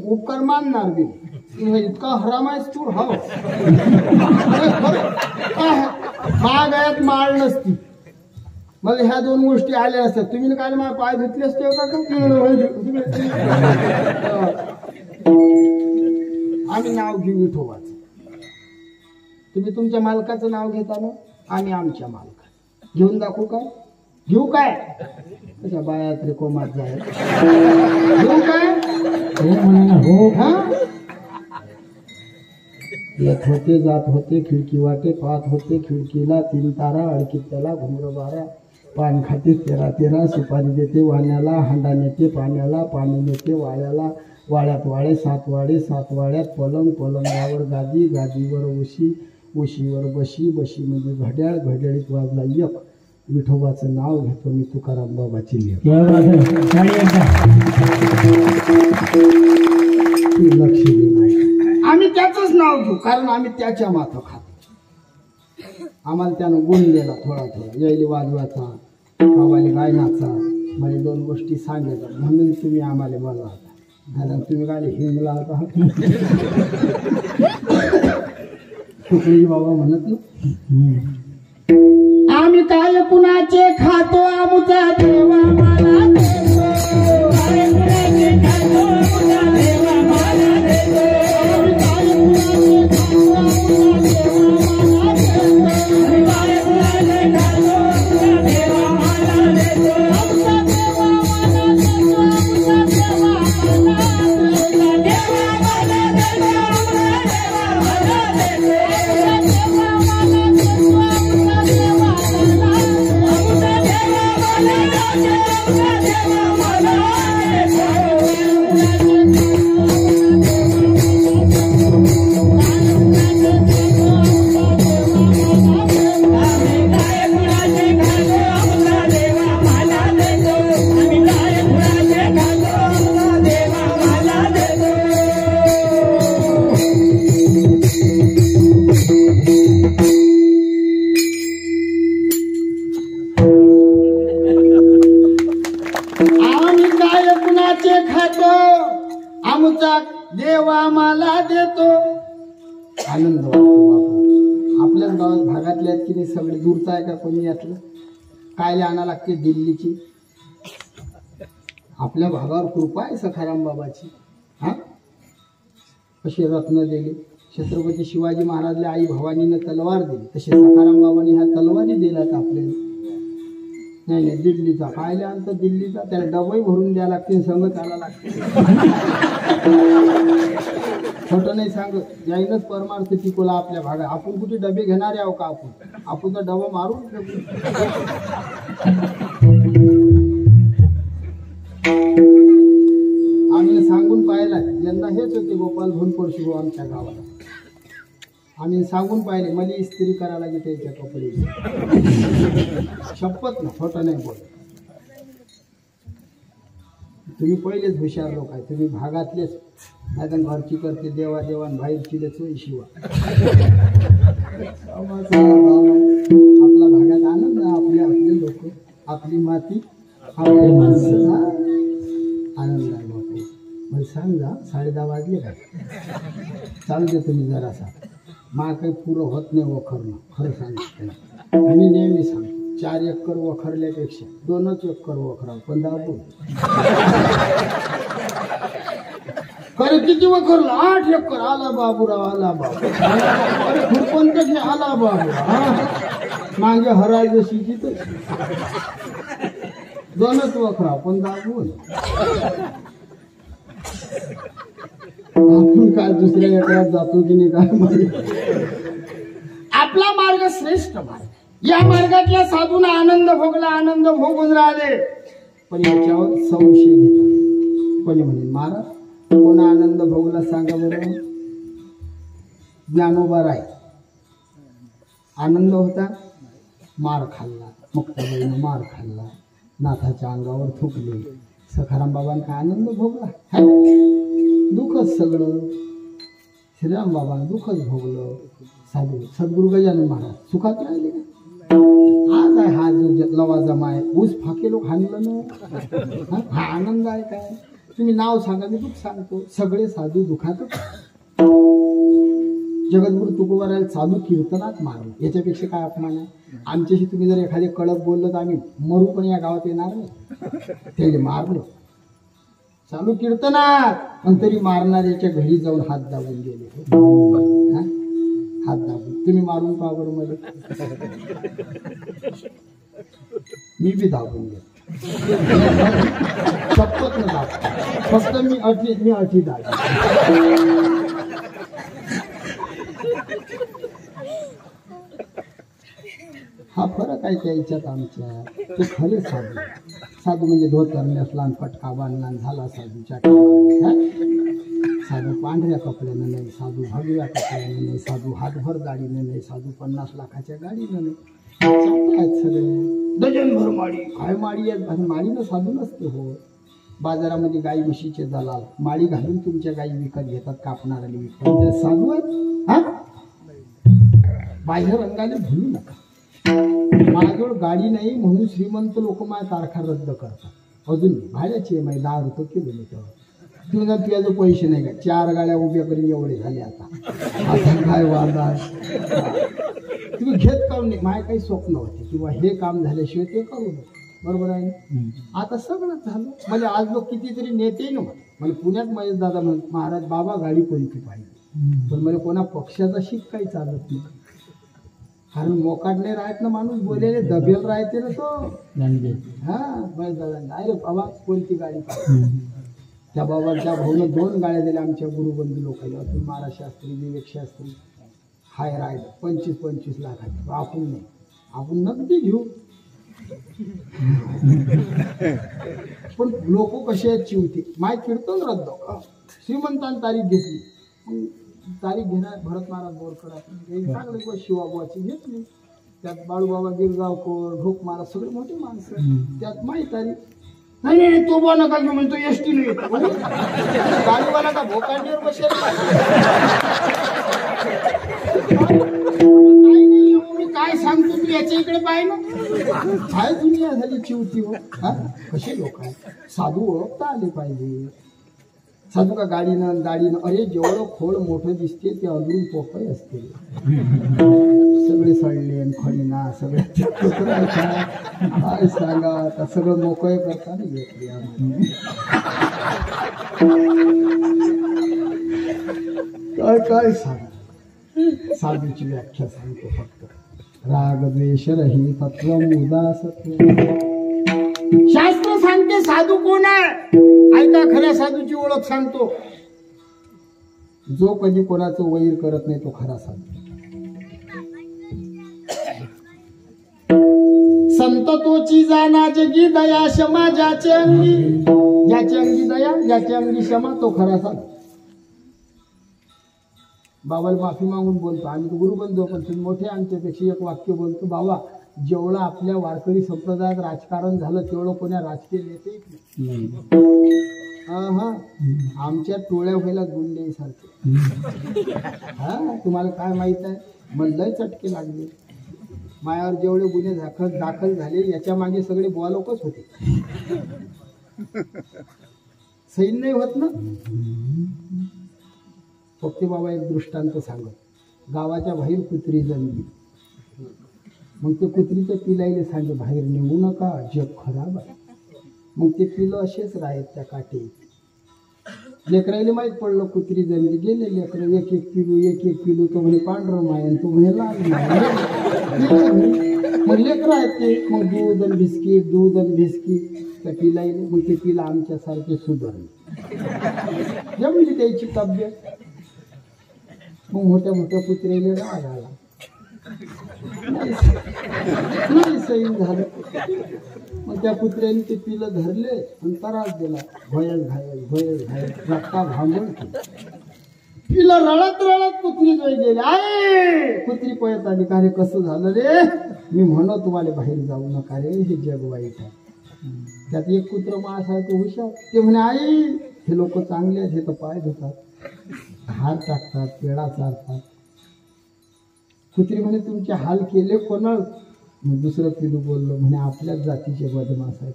उपकार मानणार बी इतका हराम आहेस तू. हो महागायात माळ नसती. मग ह्या दोन गोष्टी आल्या असतात. तुम्ही काय मला पाय धुतले असते का? आम्ही नाव घेऊ विठोबाचं. तुम्ही तुमच्या मालकाचं नाव घेता ना, आम्ही आमच्या मालकाचं घेऊन दाखवू काय? घेऊ काय? कशा बायात रे कोमात जाय घेऊ काय? हो हा. येत होते जात होते खिडकी वाटे, पाहत होते खिडकीला 3 तारा, अडकीत त्याला घुमर बारा. पान खाते 13 सुपारी देते वाण्याला, हांडा नेते पाण्याला, पाणी नेते वाळ्याला. वाळ्यात वाळे 7 वाडे, 7 वाड्यात पलंग, पलंगावर गादी, गादीवर उशी, उशीवर बशी, बशीमध्ये घड्याळ, घड्याळीत वाजला 1. विठोबाचं नाव घेतो मी तुकाराम बाबाची लेख. लक्ष दे, आम्ही त्याचंच नाव घेऊ कारण आम्ही त्याच्या माथं खातो. आम्हाला त्यानं गुण दिला थोडा थोडा. यायले वाजवाचा, बाबाले गायनाचा, मला 2 गोष्टी सांगायच्या म्हणून तुम्ही आम्हाला बोलवा. झालं तुम्ही काय हिंगला होता. तुकडी बाबा म्हणत ना, आम्ही काय कुणाचे खातो, आमचा देवा मला देतो. आम्ही कुणाचे खातो, आमचा देवा मला देतो. आम्ही काय कुणाचे खातो, आमचा देवा मला देतो. आमचा देवा मला देतो. आमचा देवा मला देतो. आमचा देवा मला देतो. आमचा देवा मला देतो. आमचा देवा मला देतो. आमचा देवा मला देतो. आमचा देवा मला देतो. काय कुणाचे खातो आमचा देव आम्हाला देतो. आनंद वाटतो बापू. आपल्याच गावात भागातल्या आहेत की नाही सगळे. दूरचं आहे का कोणी यातलं? काय आणा लागते दिल्लीची? आपल्या भागावर कृपा आहे सखाराम बाबाची. हा कसे रत्न दिले छत्रपती शिवाजी महाराजला आई भवानीनं तलवार दिली तसे सखाराम बाबांनी ह्या तलवारी दिल्यात आपल्याला. नाही दिल्लीचा काय आणतं दिल्लीचा त्याला डबही भरून द्यायला लागते संघ त्याला लागते. खोटं नाही सांगत. यायनच परमार्थ टिकवला आपल्या भागात. आपण कुठे डबे घेणारे आहो का? आपण तर डबा मारून आम्ही सांगून पाहिला यंदा हेच होते गोपाल भोनपोर शिव आमच्या गावाला. आम्ही सांगून पाहिले मला इस्त्री करायला लागेल त्याच्या कपडे. शपथ ना खोटं नाही बोल. तुम्ही पहिलेच हुशार लोक आहे. तुम्ही भागातलेच नाही घरची करते देवा देवान बाहेरची सोयी शिवा. आपला भागात आनंद आपले लोक आपली माती आपली माणसं. आनंद आहे बापू. मला सांगा 10:30 वाजले काय? चालू दे तुम्ही जरासा. मा काही पुरं होत नाही वखरणं. खरं सांगितलं मी नेहमी सांगतो 4 एकर वखरल्यापेक्षा 2च एकर वखराव. पण दाबून खरं किती वखरलं? 8 एकर. आला बाबूराव आला बाबू. खुरपण कशी आला बाबूराव. मागे हराय जशी तिथं 2च वखराव पण दाबून. आपण काय दुसऱ्या एकरात जातो की नाही काय माहिती. आपला मार्ग श्रेष्ठ मार्ग. या मार्गातल्या साधूंना आनंद भोगला आनंद भोगून राहिले. पण याच्यावर संशय घेतात. कोणी म्हणे महाराज कोणा आनंद भोगला सांगा बरं? ज्ञानोबा राय आनंद होता मार खाल्ला. मुक्ताबाईनं मार खाल्ला. नाथाच्या अंगावर थुकले. सखाराम बाबांनी काय आनंद भोगला? दुःखच सगळं. श्रीराम बाबांना दुःखच भोगलं. साधू सद्गुरु गजानन महाराज सुखात राहिले का? आज आहे हा जो लवाजमा आहे. ऊस फाके लोक हाणलं ना. हा आनंद आहे काय? तुम्ही नाव सांगा मी दुःख सांगतो. सगळे साधू दुःखातच. जगद्गुरु तुकोबारायला साधू कीर्तनात मारलं. याच्यापेक्षा काय अपमान आहे? आमच्याशी तुम्ही जर एखादे कडक बोललं तर आम्ही मरू पण या गावात येणार नाही. ते मारलं चालू कीर्तनात. पण तरी मारणाऱ्याच्या घरी जाऊन हात दाबून गेले. हात दाबून. तुम्ही मारून पहा बरं मला. मी बी दाबून गेलो. शपथ न दाब. फक्त मी अटी दाब. हा फरक आहे त्या याच्यात आमच्या. ते खरे साधू. साधू म्हणजे धोतर नेसला पटका बांधला झाला साधूच्या. साधू पांढऱ्या कपड्यानं नाही. साधू भगव्या कपड्यानं नाही. साधू हातभर गाडीनं नाही. साधू 50 लाखाच्या गाडीनं नाही. आहेत सगळे डझनभर माळी. काय माळी आहेत? माळीनं साधू नसते हो. बाजारामध्ये गाई म्हशीचे दलाल माळी घालून तुमच्या गाई विकत घेतात. कापणाऱ्याला विकतात. साधू आहेत. हा बाह्य रंगाने भुलू नका. माझ्याजवळ गाडी नाही म्हणून श्रीमंत लोक माझ्या तारखा रद्द करतात. अजून भाड्याची EMI 10 रुपये किलोमीटर. तुझ्या तुझ्याजवळ पैसे नाही का? 4 गाड्या उभ्या करून एवढे झाले. आता काय वाद आहे? तुम्ही घेत काढून नाही. माझे काही स्वप्न होते किंवा हे काम झाल्याशिवाय ते करू नये. बरोबर आहे. आता सगळंच झालं. मला आज लोक कितीतरी नेते ना मला पुण्यात महेश दादा म्हणत महाराज बाबा गाडी कोणती पाहिजे. पण मला कोणा पक्षाचा शिक काही चालत नाही. कारण मोकाटले राहत ना माणूस बोलेले दबेल राहते ना तो. हा महेश दादा अरे बाबा कोणती गाडी पाहिजे. त्या बाबाच्या भाऊनं 2 गाड्या दिल्या आमच्या गुरुबंधू लोकांना. अतुल महाराज शास्त्री विवेक शास्त्री. हाय राहिलं 25-25 लाखाची. आपण नाही. आपण नगदी घेऊ. पण लोक कसे आहेत चिवते. माय कीर्तन रद्द. श्रीमंतांनी तारीख घेतली. तारीख घेणार भरत महाराज बोरकर चांगले शिवाबाची घेतली. त्यात बाळूबाबा गिरगावकर ढोक महाराज सगळे मोठे माणसं. त्यात माही तारीख नाही. तो बा नका घेऊ म्हणजे तो एसटी नाही. गाडीवाला का भोकांडीवर बसेल. मी काय सांगतो तू याच्या इकडे पाय ना, काय दुनिया झाली चिवती हो. हा कसे लोक आहे, साधू ओळखता आले पाहिजे. साधू का गाडीनं दाढीनं, अरे जेवढं खोड मोठं दिसते ते अजून पोकळी असते. सगळे सडले खडीना सगळे काय सांगा, आता सगळं मोकळे करताना घेतले. काय काय सांगा, साधूची व्याख्या सांगतो फक्त. राग द्वेष रहित तत्व उदासत्व. शास्त्र सांगते साधू कोण आहे. ऐका, खऱ्या साधूची ओळख सांगतो. जो कधी कोणाचं वैर करत नाही तो खरा साधू. संत तोची जाना जगी दया क्षमा, ज्याचे अंगी दया ज्याचे अंगी क्षमा तो खरा साधू. बाबाला माफी मागून बोलतो, आम्ही तो गुरु बनतो पण तुम्ही मोठे आमच्यापेक्षा एक वाक्य बोलतो. बाबा जेवढं आपल्या वारकरी संप्रदायात राजकारण झालं तेवढं कोण्या राजकीय नेते नाही. हा आमच्या टोळ्या व्हायला गुंडे सारखे. हा तुम्हाला काय माहित आहे, मला लय चटके लागले. मायावर जेवढे गुन्हे दाखल झाले याच्या मागे सगळे बुवा लोकच होते. सैन नाही होत ना. फक्त बाबा एक दृष्टांत सांगत. गावाच्या बाहेर कुत्री जणली. मग ते कुत्रीच्या पिलाईले सांगे बाहेर निघू नका, जग खराब आहे. मग ते पिलं असेच राहत त्या काठी. लेकरायला माहीत पडलं कुत्री जणली. गेले लेकर एक एक किलो तो म्हणे पांढरं माय, तो म्हणे लाल माय. मग लेकर आहेत ते, मग दूध आणि बिस्किट त्या पिलाईले. मग ते पिला आमच्यासारखे सुधारले, जमली त्याची तब्येत. मग मोठ्या कुत्र्याला राग आला, नाही सैन झालं. मग त्या कुत्र्याने ते पिलं धरले आणि त्रास दिला. भयस घायल रक्ता भांबून पिलं रडत कुत्री जोई गेले. आहे कुत्री पळत आली. का रे कसं झालं रे. मी म्हणत तुम्हाला बाहेर जाऊ नका रे, हे जग वाईट आहे. त्यात एक कुत्र माणूस आहे तो हुशार. ते म्हणे आई हे लोक चांगले आहेत, हे तर पाय धुतात, हार टाकतात, पेडा चारतात. कुत्री म्हणे तुमचे हाल केले कोणाल. मग दुसरं पिलू बोललो, म्हणे आपल्याच जातीचे बदमाश आहेत.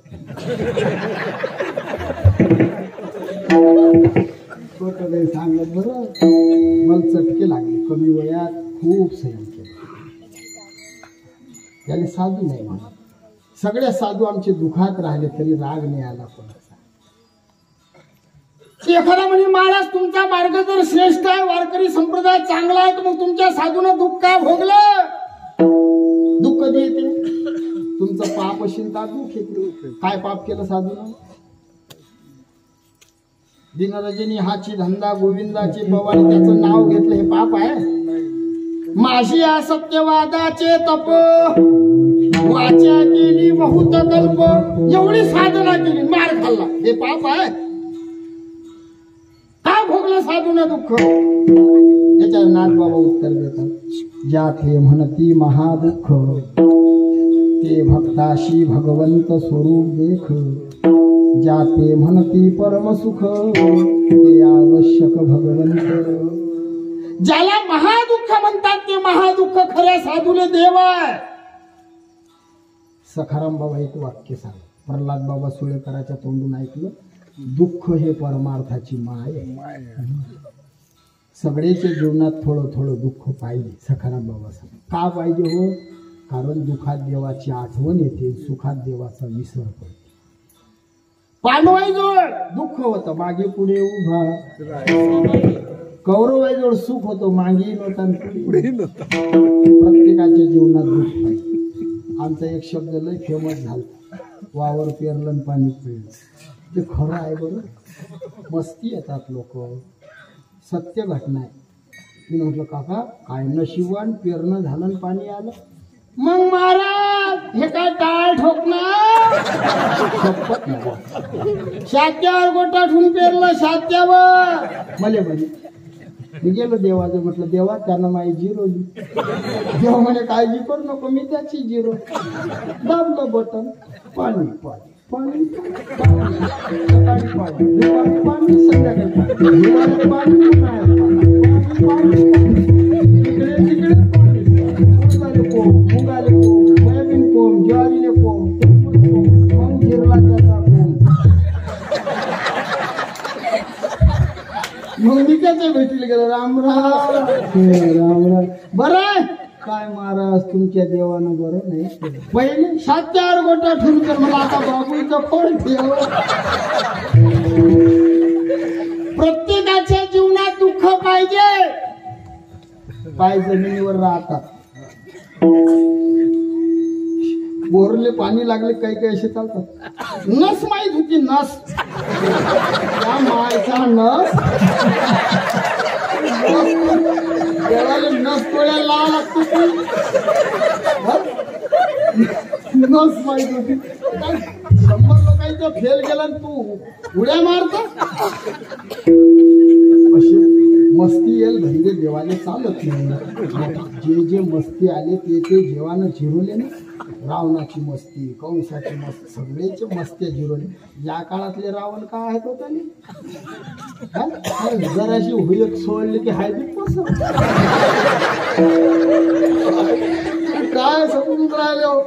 छोट नाही सांगत बरं. मला चटके लागले कमी वयात, खूप सहन केलं. त्याला साधू नाही म्हणा. सगळे साधू आमचे दुखात राहिले तरी राग नाही आला कोणाचा. एखादा म्हणजे महाराज तुमचा मार्ग जर श्रेष्ठ आहे, वारकरी संप्रदाय चांगला आहे, तर मग तुमच्या साधूनं दुःख काय भोगलं. दुःख कधी येते, तुमचं पाप असेल तर दुःख येते. काय पाप केलं साधूनं. दिनरजनी हाची धंदा गोविंदाची पवारी त्याचं नाव घेतलं, हे पाप आहे. माझी असत्यवादाचे तप वाचा केली बहुत कल्प, एवढी साधना केली मार खाल्ला, हे पाप आहे. काय भोगलं साधून दुःख. त्याच्या नाथ बाबा उत्तर देतात. ज्याथे म्हणती महादुःख, ते भक्ताशी भगवंत स्वरूप देख. ज्याते म्हणती परम सुख, ते आवश्यक भगवंत. ज्याला महादुःख म्हणतात ते महादुःख खऱ्या साधूला देव आहे. सखाराम बाबा एक वाक्य सांग. प्रल्हाद बाबा सुळेकराच्या तोंडून ऐकलं. दुःख हे परमार्थाची माय. सगळ्याच्या जीवनात थोडं थोडं दुःख पाहिजे. सखाराम बाबा सांग. का पाहिजे हो. कारण दुःखात देवाची आठवण येते, सुखात देवाचा विसर पडतो. पांडवाईजवळ दुःख होतं, मागे पुढे उभा. कौरवाईजवळ सुख होतं, मागे नव्हता पुढे नव्हता. प्रत्येकाच्या जीवनात दुःख पाहिजे. आमचा एक शब्द लय फेमस झाला. वावर पेरलं पाणी पिळलं. ते खरं आहे बरं. मस्ती येतात लोक, सत्य घटना आहे. मी म्हटलं काका काय नशिबान पेरणं झालं पाणी आलं. मग महाराज हे काय टाळ ठोकणार. शात्यावर गोटा ठेवून पेरलं, शात्यावर मले म्हणे. मी गेलो देवाचं, म्हटलं देवा त्यानं माझी जिरोली. देवा म्हणे काळजी करू नको, मी त्याची जिरो. दाबलं बटन, पाणी पाणी पाणी सकाळी पाणी, दुपारी पाणी, संध्याकाळी पाणी, तिकडे तिकडे पाणी. मुंगाले मग मी त्याच्या भेटीला गेलो. राम राम राम राम. बरं आहे काय महाराज तुमच्या देवानं बरं नाही. पहिले 7-4 गोटा ठेवून तर मला आता बाबूचं कोण ठेव. प्रत्येकाच्या जीवनात दुःख पाहिजे. पाय जमिनीवर राहतात. बोरले पाणी लागले काही काही असे चालतात. नस माहित होती नस. त्या मायचा नस देवाला नस तोड्या लावा लागतो. नस माहित होती. 100 लोकांचा फेल गेला तू उड्या मारतो. असे मस्ती येईल धंदे देवाने चालत नाही. जे मस्ती आले ते देवानं जिरवले ना. रावणाची मस्ती, कंसाची मस्ती, सगळेचे मस्त्या जिरवले. या काळातले रावण काय आहेत होता जराशी हुयक सोडली की हायबीट कसं काय समजून राहिले हो.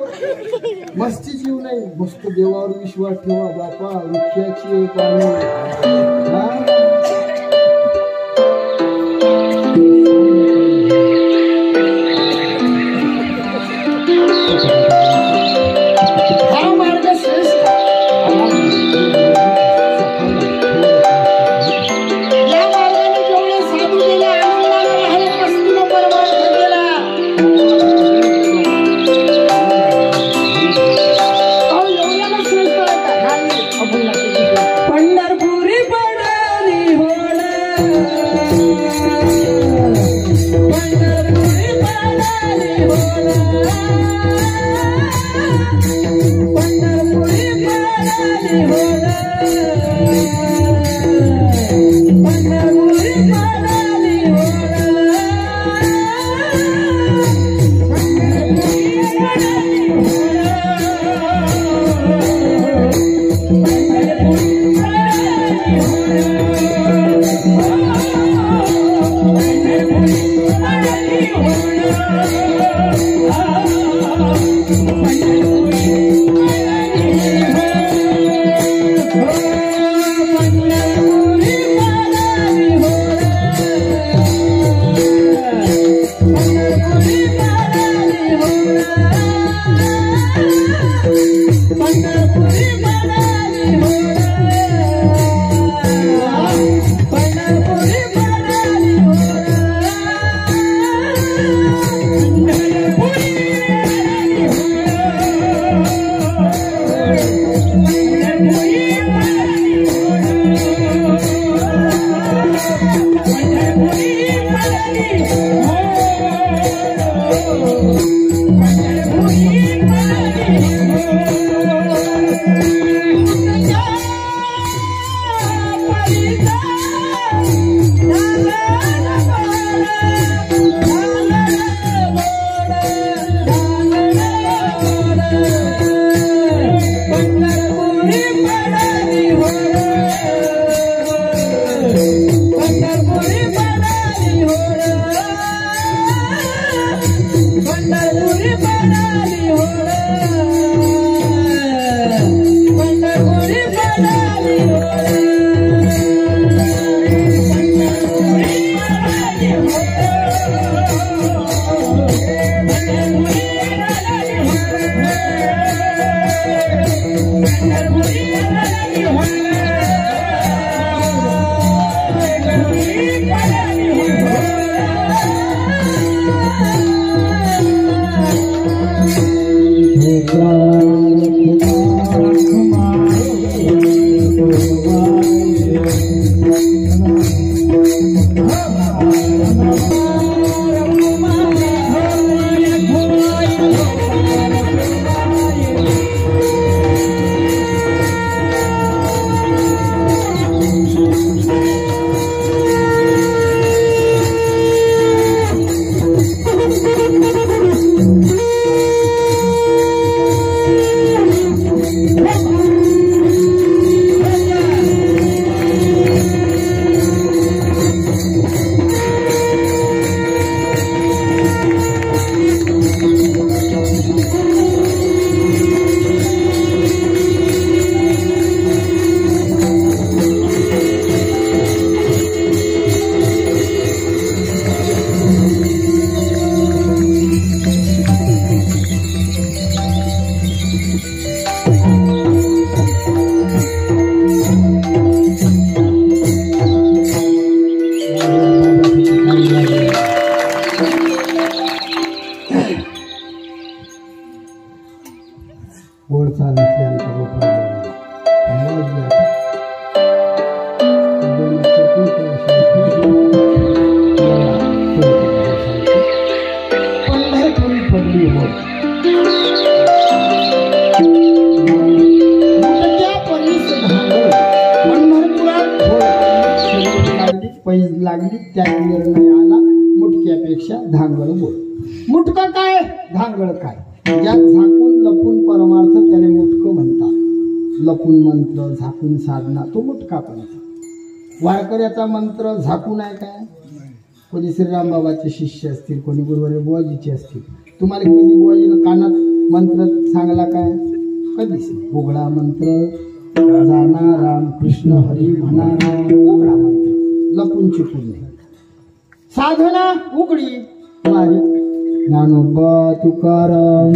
मस्ती जीव नाही. मस्त देवावर विश्वास ठेवा बापा. वृक्षाची पाणी पंढरपुरी पडली पैज लागली त्या निर्णय आला मुटक्यापेक्षा धांगड गोड. मुटकं काय धांगड काय, ज्यात झाकून लपून परमार्थ त्याने मुटकं म्हणतात. लपून मंत्र झाकून साधना तो मुटका पंथ. वारकऱ्याचा मंत्र झाकून आहे काय, कोणी श्रीराम बाबाचे शिष्य असतील, कोणी गुरुवारी बुवाजीचे असतील. तुम्हाला कधी बुवाजीनं कानात मंत्र सांगला काय, कधीच नाही. उघडा मंत्र जाना राम कृष्ण हरी म्हणा, उघडा मंत्र लपून चिपून नाही. साधना उघडी मारी ज्ञानोबा तुकाराम.